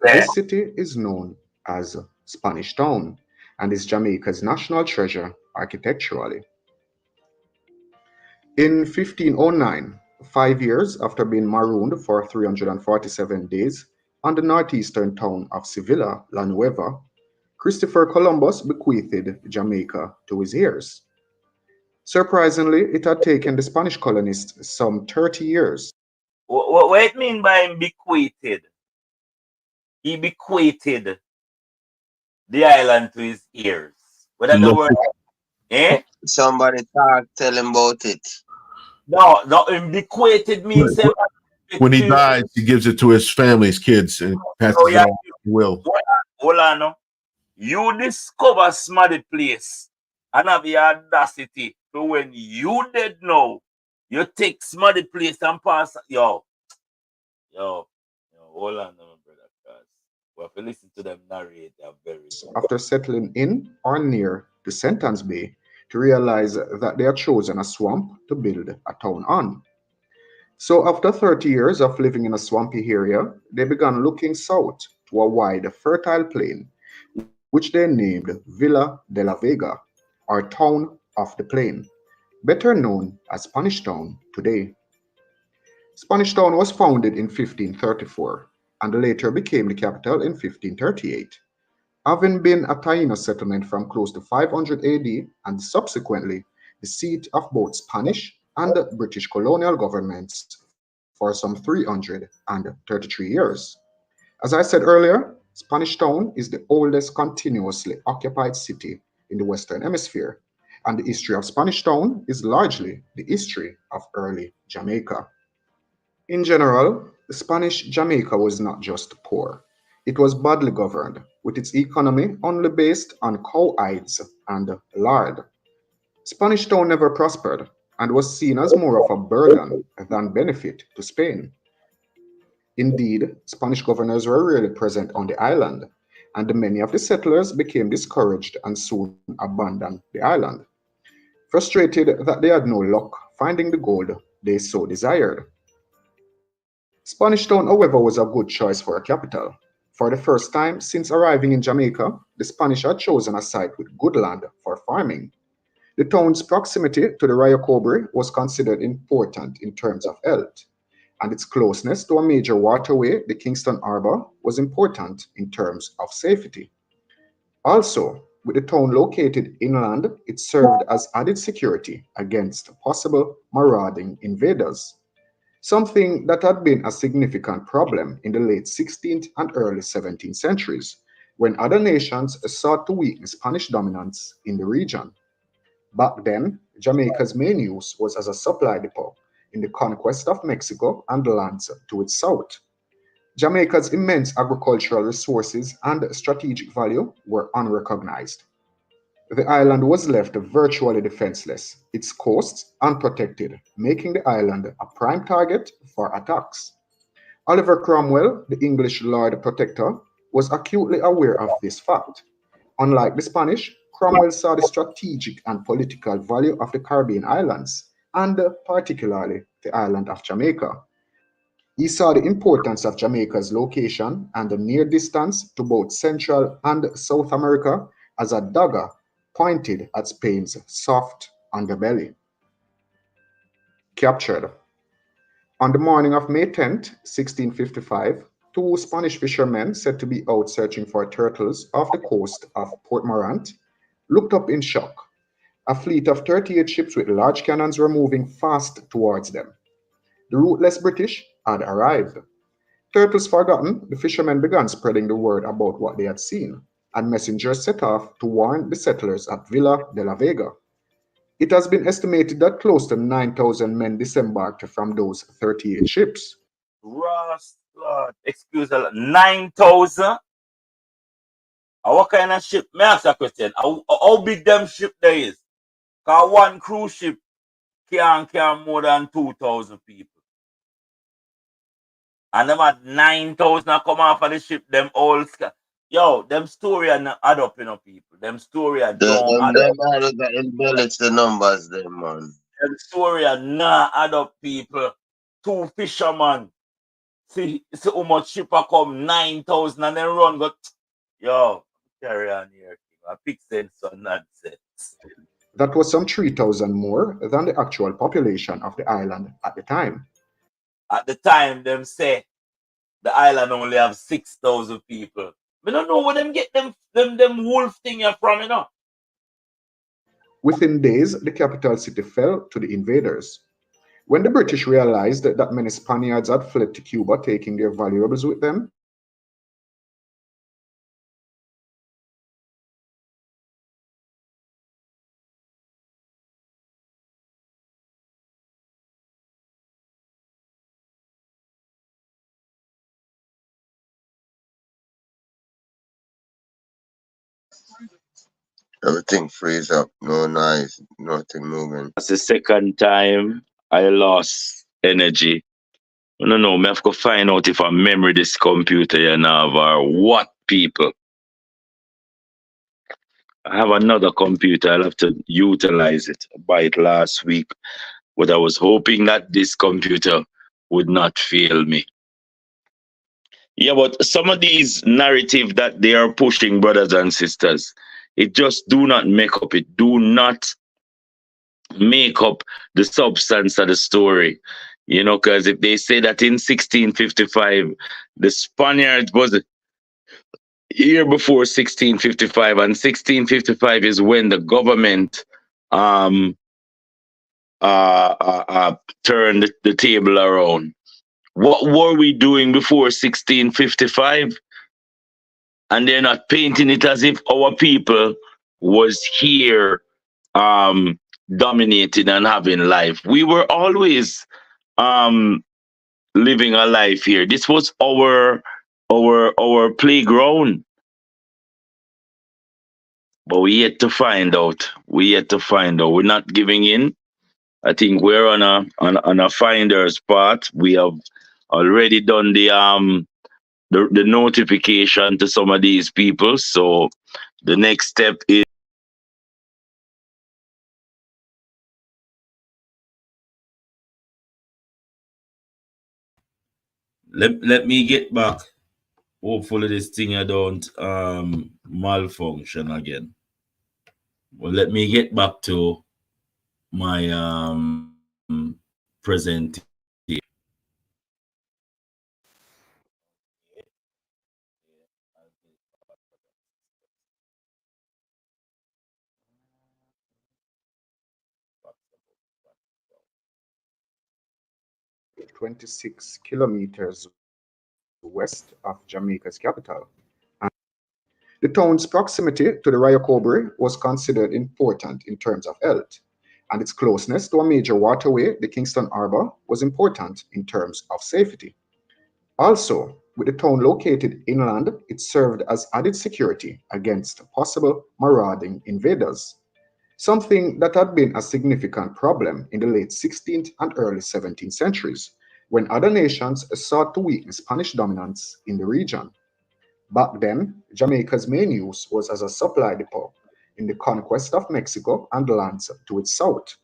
This city is known as Spanish Town and is Jamaica's national treasure architecturally. In 1509, 5 years after being marooned for 347 days on the northeastern town of Sevilla, La Nueva, Christopher Columbus bequeathed Jamaica to his heirs. Surprisingly, it had taken the Spanish colonists some 30 years. What it mean by bequeathed? He bequeathed the island to his heirs. What that the word? Eh? Somebody tell him about it. No, bequeathed means when he dies, he gives it to his family, his kids, and passes it on will. Hold on, no. You discover smarty place and have the audacity to when you dead now, you take smarty place and pass. Yo, hold on, no, brother. Well, if you listen to them narrate, they're very good. After settling in or near the Sentence Bay to realize that they had chosen a swamp to build a town on. So after 30 years of living in a swampy area, they began looking south to a wide, fertile plain, which they named Villa de la Vega, or Town of the Plain, better known as Spanish Town today. Spanish Town was founded in 1534 and later became the capital in 1538, having been a Taino settlement from close to 500 AD and subsequently the seat of both Spanish and British colonial governments for some 333 years. As I said earlier, Spanish Town is the oldest continuously occupied city in the Western Hemisphere, and the history of Spanish Town is largely the history of early Jamaica. In general, the Spanish Jamaica was not just poor, it was badly governed, with its economy only based on cow hides and lard. Spanish Town never prospered and was seen as more of a burden than benefit to Spain. Indeed, Spanish governors were rarely present on the island, and many of the settlers became discouraged and soon abandoned the island, frustrated that they had no luck finding the gold they so desired. Spanish Town, however, was a good choice for a capital. For the first time since arriving in Jamaica, the Spanish had chosen a site with good land for farming. The town's proximity to the Rio Cobre was considered important in terms of health, and its closeness to a major waterway, the Kingston Harbor, was important in terms of safety. Also, with the town located inland, it served as added security against possible marauding invaders, something that had been a significant problem in the late 16th and early 17th centuries, when other nations sought to weaken Spanish dominance in the region. Back then, Jamaica's main use was as a supply depot in the conquest of Mexico and lands to its south. Jamaica's immense agricultural resources and strategic value were unrecognized. The island was left virtually defenseless, its coasts unprotected, making the island a prime target for attacks. Oliver Cromwell, the English Lord Protector, was acutely aware of this fact. Unlike the Spanish, Cromwell saw the strategic and political value of the Caribbean islands, and particularly the island of Jamaica. He saw the importance of Jamaica's location and the near distance to both Central and South America as a dagger pointed at Spain's soft underbelly. Captured. On the morning of May 10, 1655, two Spanish fishermen said to be out searching for turtles off the coast of Port Morant looked up in shock. A fleet of 38 ships with large cannons were moving fast towards them. The ruthless British had arrived. Turtles forgotten, the fishermen began spreading the word about what they had seen, and messengers set off to warn the settlers at Villa de la Vega. It has been estimated that close to 9,000 men disembarked from those 38 ships. Ross, Lord, excuse me, 9,000? What kind of ship? May I ask a question? How big them ship there is? Because one cruise ship can more than 2,000 people. And them had 9,000 come off of the ship, them all. Yo, them story are not add up, people. Them story are don't add up. Embellish the numbers, them, man. Them story are not add up, people. Two fishermen. See how much ship are come, 9,000 and then run, but yo, carry on here. I pick sense on nonsense. That was some 3,000 more than the actual population of the island at the time. At the time, them say the island only have 6,000 people. I don't know where them get them wolf thing here from, Within days, the capital city fell to the invaders. When the British realized that many Spaniards had fled to Cuba, taking their valuables with them, Everything freeze up, no noise, nothing moving. That's the second time I lost energy No, me have to find out if I memory this computer you now or what people. I have another computer. I'll have to utilize it. I buy it last week, but I was hoping that this computer would not fail me. Yeah, but some of these narrative that they are pushing, brothers and sisters, it just do not make up. It do not make up the substance of the story. You know, because if they say that in 1655, the Spaniards was year before 1655, and 1655 is when the government um turned the table around. What were we doing before 1655? And they're not painting it as if our people was here dominating and having life. We were always um living a life here. This was our playground. But we yet to find out. We yet to find out. We're not giving in. I think we're on a finder's path. We have already done the notification to some of these people. So the next step is let me get back. Hopefully this thing I don't malfunction again. Well, let me get back to my presentation. 26 kilometers west of Jamaica's capital. And the town's proximity to the Ryokobri was considered important in terms of health, and its closeness to a major waterway, the Kingston Harbour, was important in terms of safety. Also, with the town located inland, it served as added security against possible marauding invaders, something that had been a significant problem in the late 16th and early 17th centuries, when other nations sought to weaken Spanish dominance in the region. Back then, Jamaica's main use was as a supply depot in the conquest of Mexico and lands to its south.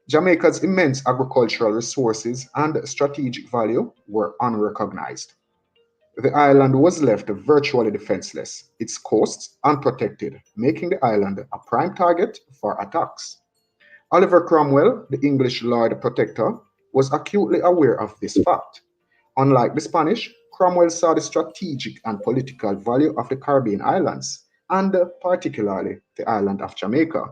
Jamaica's immense agricultural resources and strategic value were unrecognized. The island was left virtually defenseless, its coasts unprotected, making the island a prime target for attacks. Oliver Cromwell, the English Lord Protector, was acutely aware of this fact. Unlike the Spanish, Cromwell saw the strategic and political value of the Caribbean islands, and particularly the island of Jamaica.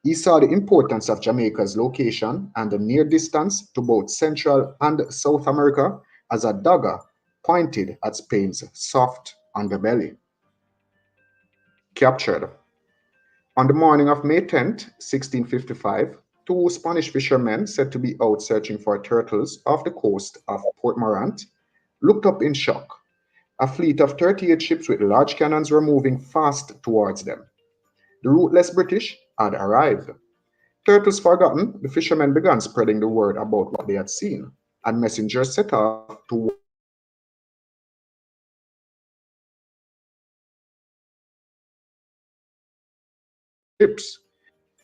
He saw the importance of Jamaica's location and the near distance to both Central and South America as a dagger pointed at Spain's soft underbelly. Captured. On the morning of May 10, 1655, two Spanish fishermen said to be out searching for turtles off the coast of Port Morant looked up in shock. A fleet of 38 ships with large cannons were moving fast towards them. The ruthless British had arrived. Turtles forgotten, the fishermen began spreading the word about what they had seen, and messengers set off to ships.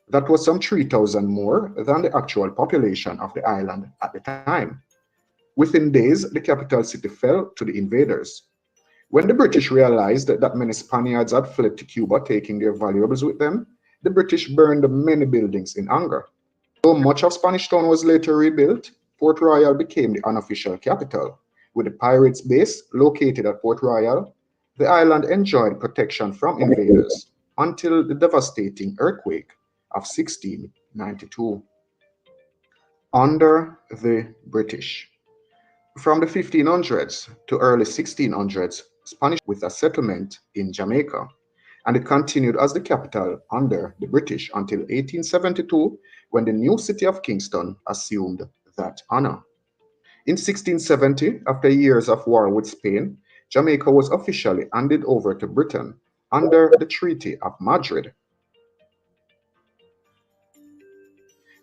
That was some 3,000 more than the actual population of the island at the time. Within days, the capital city fell to the invaders. When the British realized that many Spaniards had fled to Cuba, taking their valuables with them, the British burned many buildings in anger. Though much of Spanish Town was later rebuilt, Port Royal became the unofficial capital. With the pirates' base located at Port Royal, the island enjoyed protection from invaders until the devastating earthquake of 1692. Under the British. From the 1500s to early 1600s, Spanish with a settlement in Jamaica, and it continued as the capital under the British until 1872, when the new city of Kingston assumed that honor. In 1670, after years of war with Spain, Jamaica was officially handed over to Britain under the Treaty of Madrid.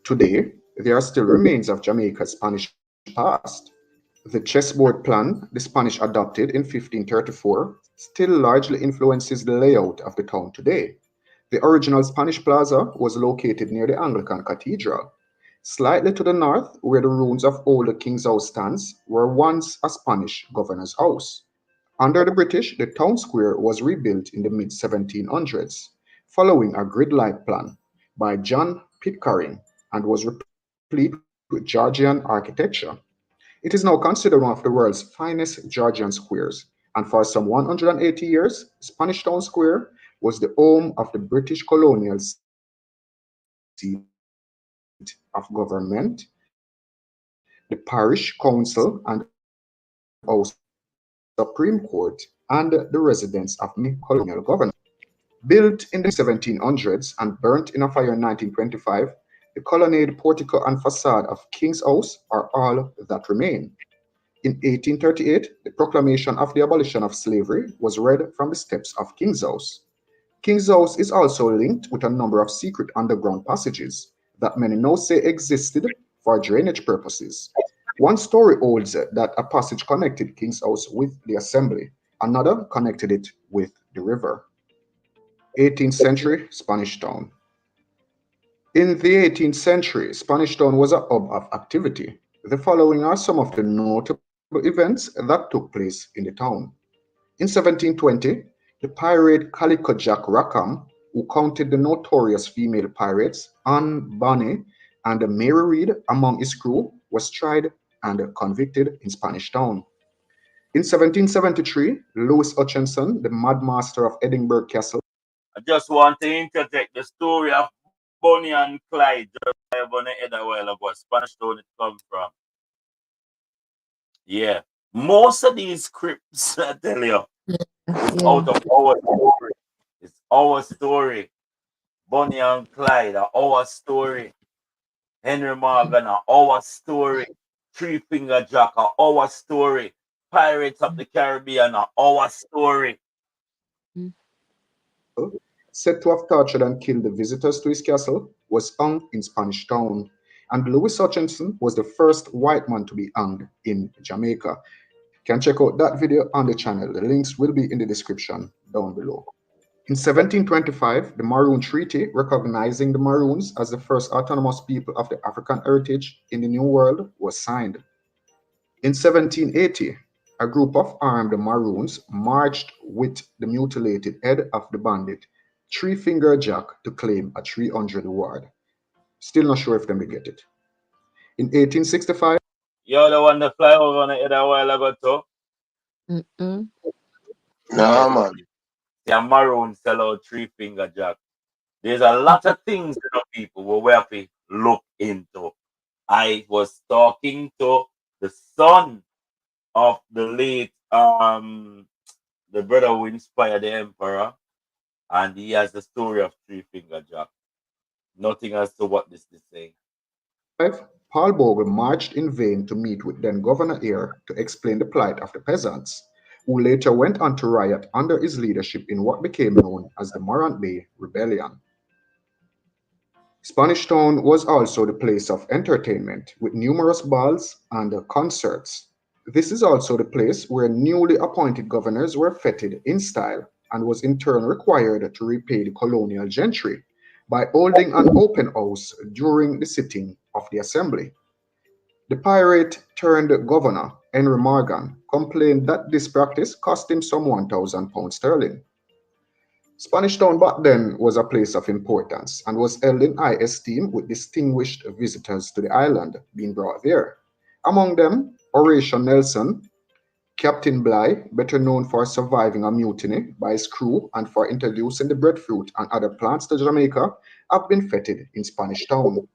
Today, there are still remains of Jamaica's Spanish past. The chessboard plan the Spanish adopted in 1534 still largely influences the layout of the town today. The original Spanish Plaza was located near the Anglican Cathedral. Slightly to the north, where the ruins of old King's House stands, were once a Spanish governor's house. Under the British, the town square was rebuilt in the mid 1700s, following a grid-like plan by John Pitcairn and was replete with Georgian architecture. It is now considered one of the world's finest Georgian squares, and for some 180 years, Spanish Town Square was the home of the British colonial seat of government, the parish council, and also the Supreme Court, and the residence of many colonial governors. Built in the 1700s and burnt in a fire in 1925, the colonnade, portico, and facade of King's House are all that remain. In 1838, the proclamation of the abolition of slavery was read from the steps of King's House. King's House is also linked with a number of secret underground passages that many now say existed for drainage purposes. One story holds that a passage connected King's House with the assembly, another connected it with the river. 18th century Spanish Town. In the 18th century, Spanish Town was a hub of activity. The following are some of the notable events that took place in the town. In 1720, the pirate Calico Jack Rackham, who counted the notorious female pirates Anne Bonny and Mary Read among his crew, was tried and convicted in Spanish Town. In 1773, Louis Hutchinson, the Mad Master of Edinburgh Castle. I just want to interject the story of Bonnie and Clyde. Just I want to head a while ago. Spanish Town it come from. Yeah. Most of these scripts, I tell you, is out of our story. It's our story. Bonnie and Clyde are our story. Henry Morgan are our story. Three Finger Jack are our story. Pirates of the Caribbean are our story. Said to have tortured and killed the visitors to his castle, was hung in Spanish Town, and Louis Hutchinson was the first white man to be hanged in Jamaica. You can check out that video on the channel. The links will be in the description down below. In 1725, the Maroon Treaty, recognizing the Maroons as the first autonomous people of the African heritage in the New World, was signed. In 1780, a group of armed Maroons marched with the mutilated head of the bandit, Three Finger Jack, to claim a 300 reward. Still not sure if them will get it. In 1865, You're the one that fly over on the head a while ago too. No, man. The Maroon sell out Three Finger Jack. There's a lot of things, you know, people where we have to look into. I was talking to the son of the late the brother who inspired the emperor, and he has the story of Three Finger Jack. Nothing as to what this is saying. Paul Bogle marched in vain to meet with then Governor Eyre to explain the plight of the peasants, who later went on to riot under his leadership in what became known as the Morant Bay Rebellion. Spanish Town was also the place of entertainment, with numerous balls and concerts. This is also the place where newly appointed governors were feted in style and was in turn required to repay the colonial gentry by holding an open house during the sitting of the assembly. The pirate turned governor, Henry Morgan, complained that this practice cost him some £1,000 sterling. Spanish Town back then was a place of importance and was held in high esteem, with distinguished visitors to the island being brought there. Among them, Horatio Nelson, Captain Bligh, better known for surviving a mutiny by his crew and for introducing the breadfruit and other plants to Jamaica, have been feted in Spanish Town.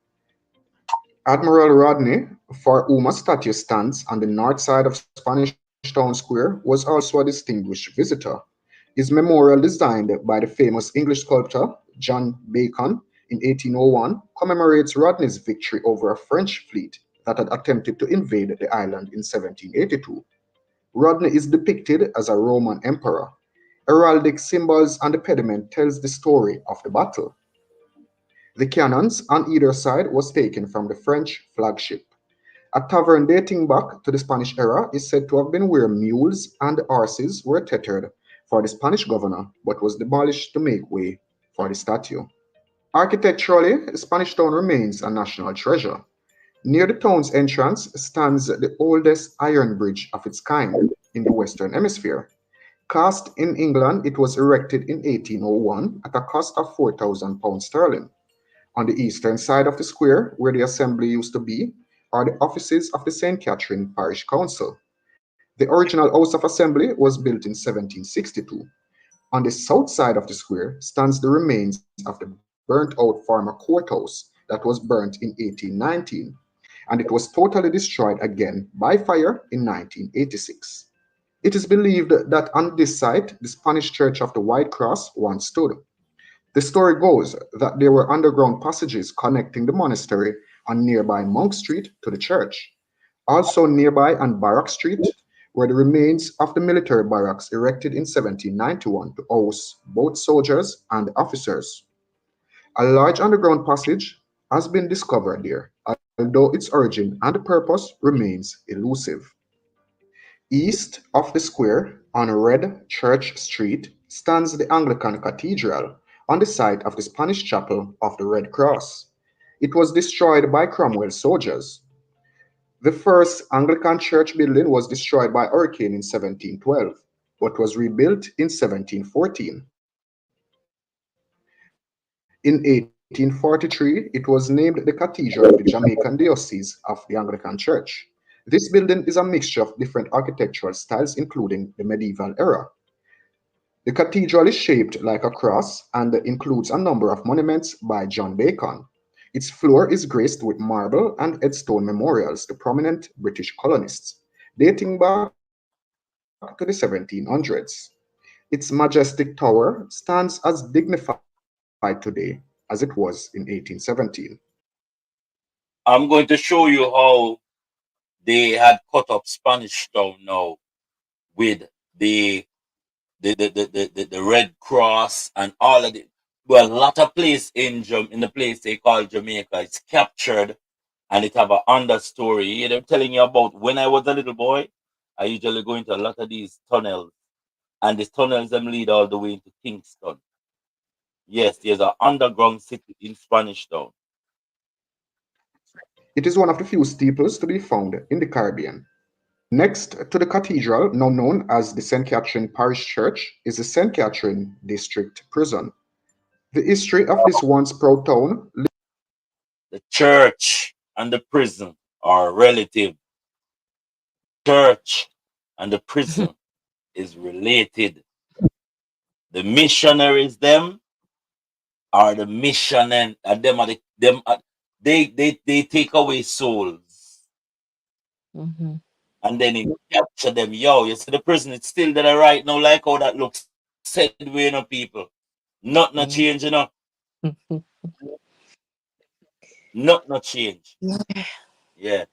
Admiral Rodney, for whom a statue stands on the north side of Spanish Town Square, was also a distinguished visitor. His memorial, designed by the famous English sculptor John Bacon in 1801, commemorates Rodney's victory over a French fleet that had attempted to invade the island in 1782. Rodney is depicted as a Roman emperor. Heraldic symbols on the pediment tells the story of the battle. The cannons on either side was taken from the French flagship. A tavern dating back to the Spanish era is said to have been where mules and horses were tethered for the Spanish governor, but was demolished to make way for the statue. Architecturally, Spanish Town remains a national treasure. Near the town's entrance stands the oldest iron bridge of its kind in the Western Hemisphere. Cast in England, it was erected in 1801 at a cost of £4,000 sterling. On the eastern side of the square, where the assembly used to be, are the offices of the St. Catherine Parish Council. The original House of Assembly was built in 1762. On the south side of the square stands the remains of the burnt out former courthouse that was burnt in 1819, and it was totally destroyed again by fire in 1986. It is believed that on this site, the Spanish Church of the White Cross once stood. The story goes that there were underground passages connecting the monastery on nearby Monk Street to the church. Also nearby on Barrack Street were the remains of the military barracks erected in 1791 to house both soldiers and officers. A large underground passage has been discovered there, although its origin and purpose remains elusive. East of the square, on Red Church Street, stands the Anglican Cathedral on the site of the Spanish Chapel of the Red Cross. It was destroyed by Cromwell's soldiers. The first Anglican church building was destroyed by hurricane in 1712, but was rebuilt in 1714. In 1843, it was named the Cathedral of the Jamaican Diocese of the Anglican Church. This building is a mixture of different architectural styles, including the medieval era. The cathedral is shaped like a cross and includes a number of monuments by John Bacon. Its floor is graced with marble and headstone memorials to prominent British colonists, dating back to the 1700s. Its majestic tower stands as dignified today as it was in 1817. I'm going to show you how they had cut up Spanish Town now with the the Red Cross and all of the, well, a lot of place in the place they call Jamaica, it's captured and it have a understory. Yeah, they're telling you about when I was a little boy, I usually go into a lot of these tunnels, and these tunnels them lead all the way into Kingston. Yes, there's an underground city in Spanish Town. It is one of the few steeples to be found in the Caribbean. Next to the cathedral, now known as the St. Catherine Parish Church, is the St. Catherine District Prison. The history of this once proud town. The church and the prison are relative. Church and the prison is related. The missionaries them are the mission and them are they take away souls and then it capture them. Yo, you see the prison, it's still there right now, like how that looks said way, you know, people. Not no change, you know. Not no change. Yeah.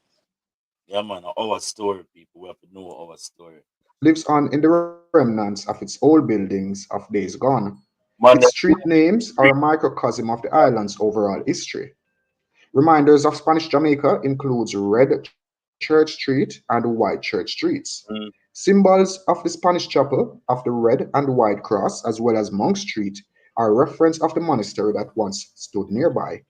Yeah, man. Our story, people. We have to know our story. Lives on in the remnants of its old buildings of days gone. Man, Its street names are a microcosm of the island's overall history. Reminders of Spanish Jamaica includes Red Church Street and White Church Streets. Symbols of the Spanish chapel of the Red and White Cross, as well as Monk Street, are reference of the monastery that once stood nearby.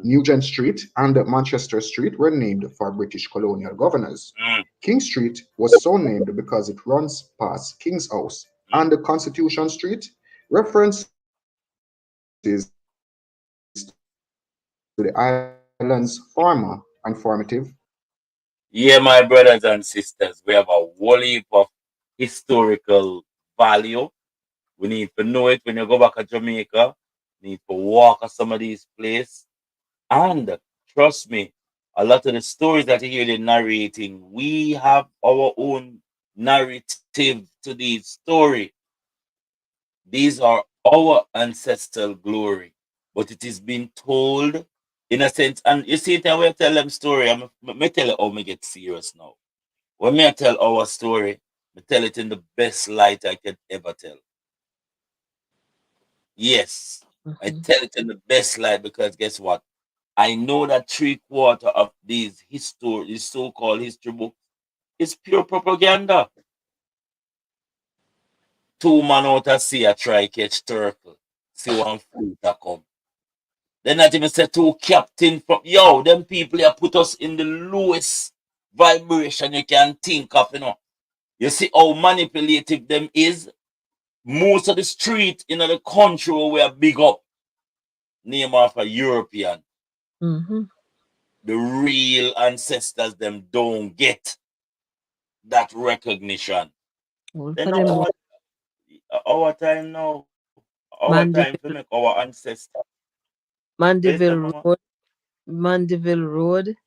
Nugent Street and Manchester Street were named for British colonial governors. King Street was so named because it runs past King's House, and the Constitution Street references to the island's former informative. Yeah, my brothers and sisters, we have a whole heap of historical value. We need to know it when you go back to Jamaica. Need to walk at some of these places. And trust me, a lot of the stories that you hear the narrating, we have our own narrative to these story. These are our ancestral glory, but it is being told in a sense. And you see, when we tell them story, me tell you how me get serious now. When me I tell our story, me tell it in the best light I can ever tell. Yes, I tell it in the best light because guess what? I know that 3/4 of these so-called history books is pure propaganda. 2 man out of sea a try catch turtle. See one fruit a come. They not even say 2 captain from them people here put us in the lowest vibration you can think of, You see how manipulative them is? Most of the street in the country where we are big up, name of a European. Mm-hmm. The real ancestors them don't get that recognition. Well, They for know them, our time now. Our time to Mandeville, make our ancestors. Mandeville Road, Mandeville Road,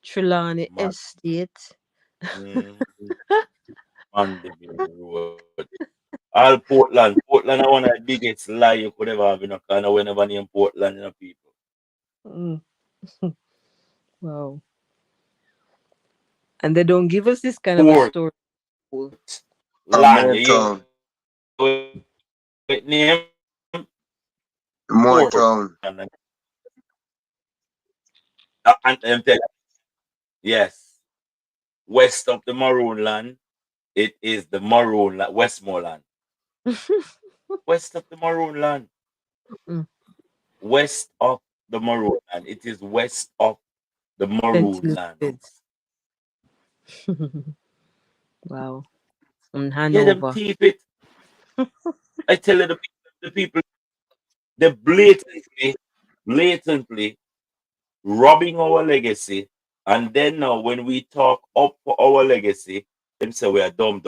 Trelawney Man, Estate. Mandeville Road. All Portland. Portland are one of the biggest lie you could ever have in a kind of whenever name Portland, people. Mm. Wow. And they don't give us this kind of a Port story. land. Motown. Name Port. Motown. And yes, west of the Maroon land, it is the Maroon land, Westmoreland. West of the Maroon land. Mm. West of the Maroon land. It is west of the Maroon land. Wow. And Yeah, them Hanover. keep it. I tell you, the people, they blatantly robbing our legacy. And then now, when we talk up for our legacy, them say we are dumb.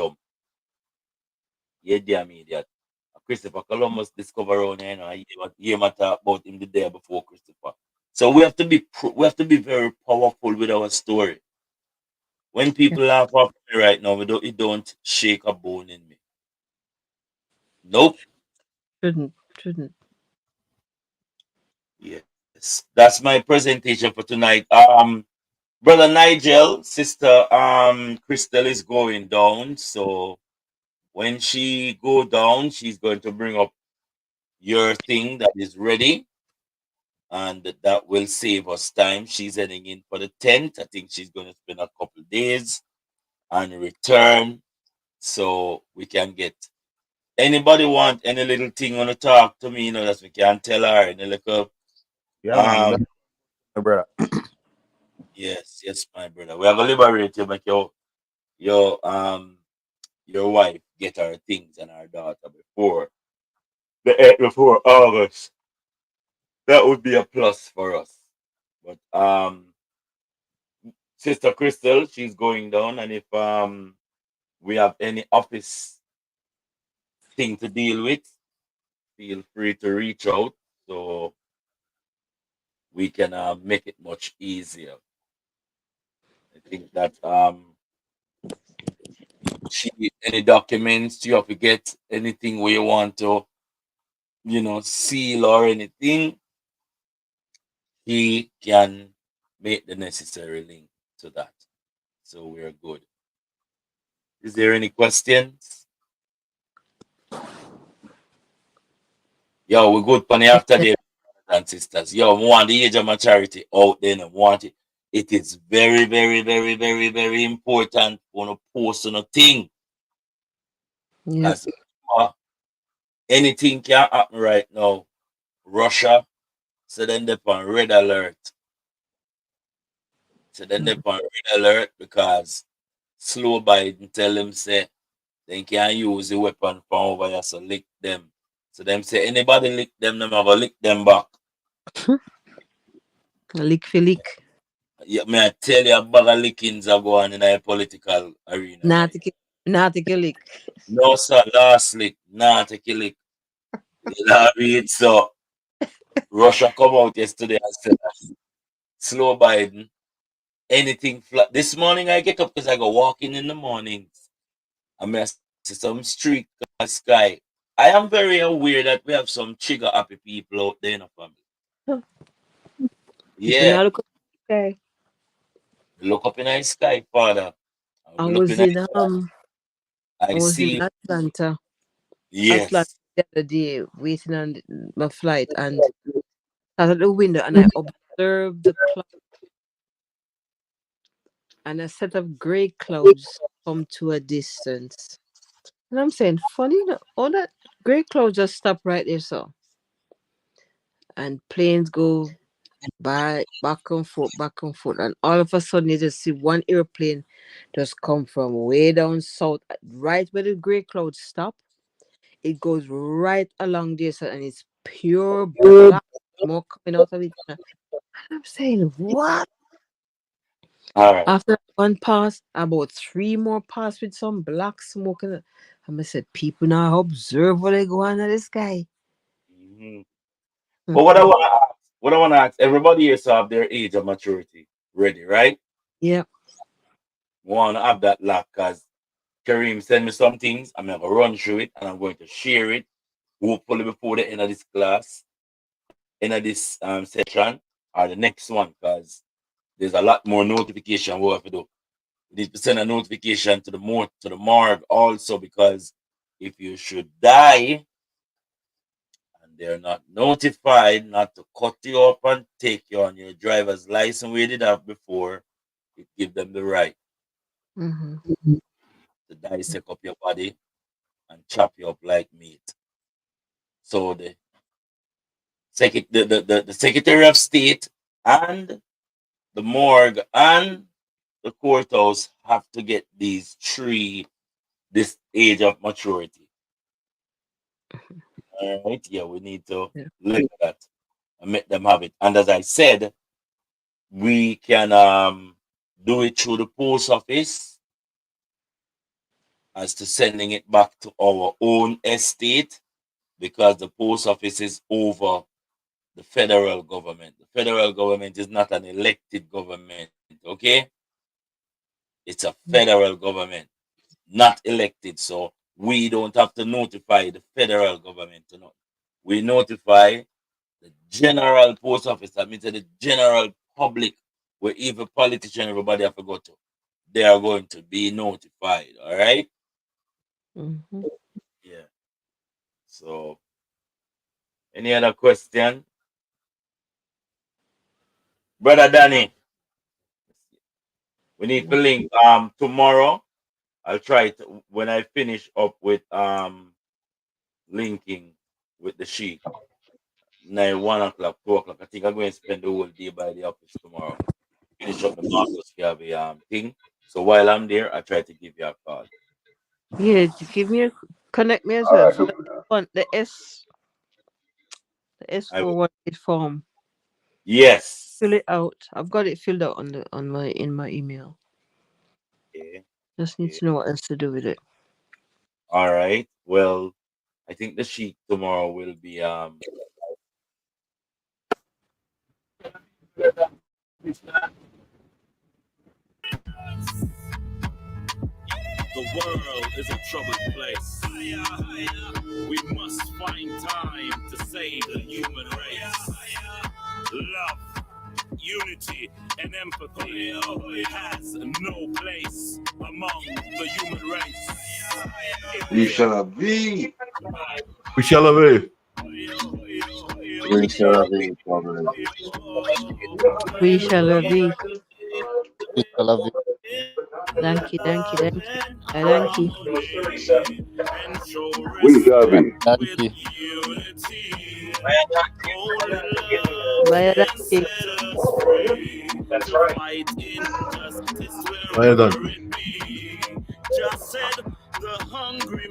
Yeah, damn idiot. Christopher Columbus discovered around here, I hear him talk about him the day before Christopher. So we have to be very powerful with our story. When people laugh off me right now, it don't shake a bone in me. Nope. Shouldn't. Yes. That's my presentation for tonight. Brother Nigel, sister Crystal is going down. So when she go down, she's going to bring up your thing that is ready. And that will save us time. She's heading in for the 10th. I think she's going to spend a couple days and return so we can get. Anybody want any little thing on to talk to me, that we can tell her in a little. Yeah, man. My brother. Yes, my brother. We are gonna liberate you, make your wife get her things and her daughter before August. That would be a plus for us. But Sister Crystal, she's going down, and if we have any office thing to deal with, feel free to reach out so we can make it much easier. I think that any documents you have to get, anything where you want to, seal or anything, he can make the necessary link to that. So we're good. Is there any questions? Yo, we're good for the after day, and sisters. Yo, we want the age of maturity out there and want it. It is very, very, very, very, very important for to post on a thing. Yes. Anything can happen right now. Russia, so then they're on red alert. Because slow Biden tell them say they can't use the weapon from over here, so lick them. So them say anybody lick them have a lick them back. Lick for lick. Yeah, may I tell you about lickings are going in a political arena. Not to kill lick. No, sir, last lick, not to kill lick. You know what I mean? So Russia come out yesterday and said slow Biden. Anything flat. This morning I get up because I go walking in the mornings. I may see some streak in the sky. I am very aware that we have some trigger happy people out there in the family. Yeah. Okay. Look up in the sky, Father. I was in Atlanta. Yes. Atlanta the other day waiting on my flight and out of the window and I observed observe the cloud, and a set of gray clouds come to a distance. And I'm saying, funny, all that gray cloud just stop right there, so. And planes go by back and forth, and all of a sudden you just see one airplane just come from way down south, right where the gray clouds stop. It goes right along there, so, and it's pure black smoke coming out of it. And I'm saying, what? All right. After one pass, about 3 more pass with some black smoke in it. And I said, people now observe what they go on in the sky. Mm-hmm. But what I want to ask, everybody here to have their age of maturity ready, right? Yeah. Want to have that lock, because Kareem send me some things. I'm going to run through it and I'm going to share it, hopefully before the end of this class, end of this session, or the next one, because there's a lot more notification we have to do. We need to send a notification to the morgue also, because if you should die and they're not notified not to cut you up and take you on your driver's license we did have before, it give them the right to dissect up your body and chop you up like meat. So the Secretary of State and the morgue and the courthouse have to get this age of maturity. All right, yeah, we need to look at that and make them have it. And as I said, we can do it through the post office as to sending it back to our own estate, because the post office is over the federal government. The federal government is not an elected government, okay? It's a federal government, not elected. So we don't have to notify the federal government to know. We notify the general post office. That means that the general public, where even politician, everybody have to go to, they are going to be notified. All right. Yeah. So, any other question, brother Danny? We need to link tomorrow. I'll try to, when I finish up with linking with the sheet. 1 o'clock, 2 o'clock. I think I'm going to spend the whole day by the office tomorrow. Finish up the Marcus Garvey thing. So while I'm there, I try to give you a call. Yeah, give me connect me as well. So the S418 form. Yes. Fill it out. I've got it filled out in my email. Okay. Just need to know what else to do with it. All right. Well, I think the sheet tomorrow will be The world is a troubled place. We must find time to save the human race. Love, unity, and empathy has no place among the human race. We shall be. We shall be. We shall be. We shall be. We shall be. Thank you. Thank you. We shall be. Thank you. Bye, thank you. That's right. Well done. Just said the hungry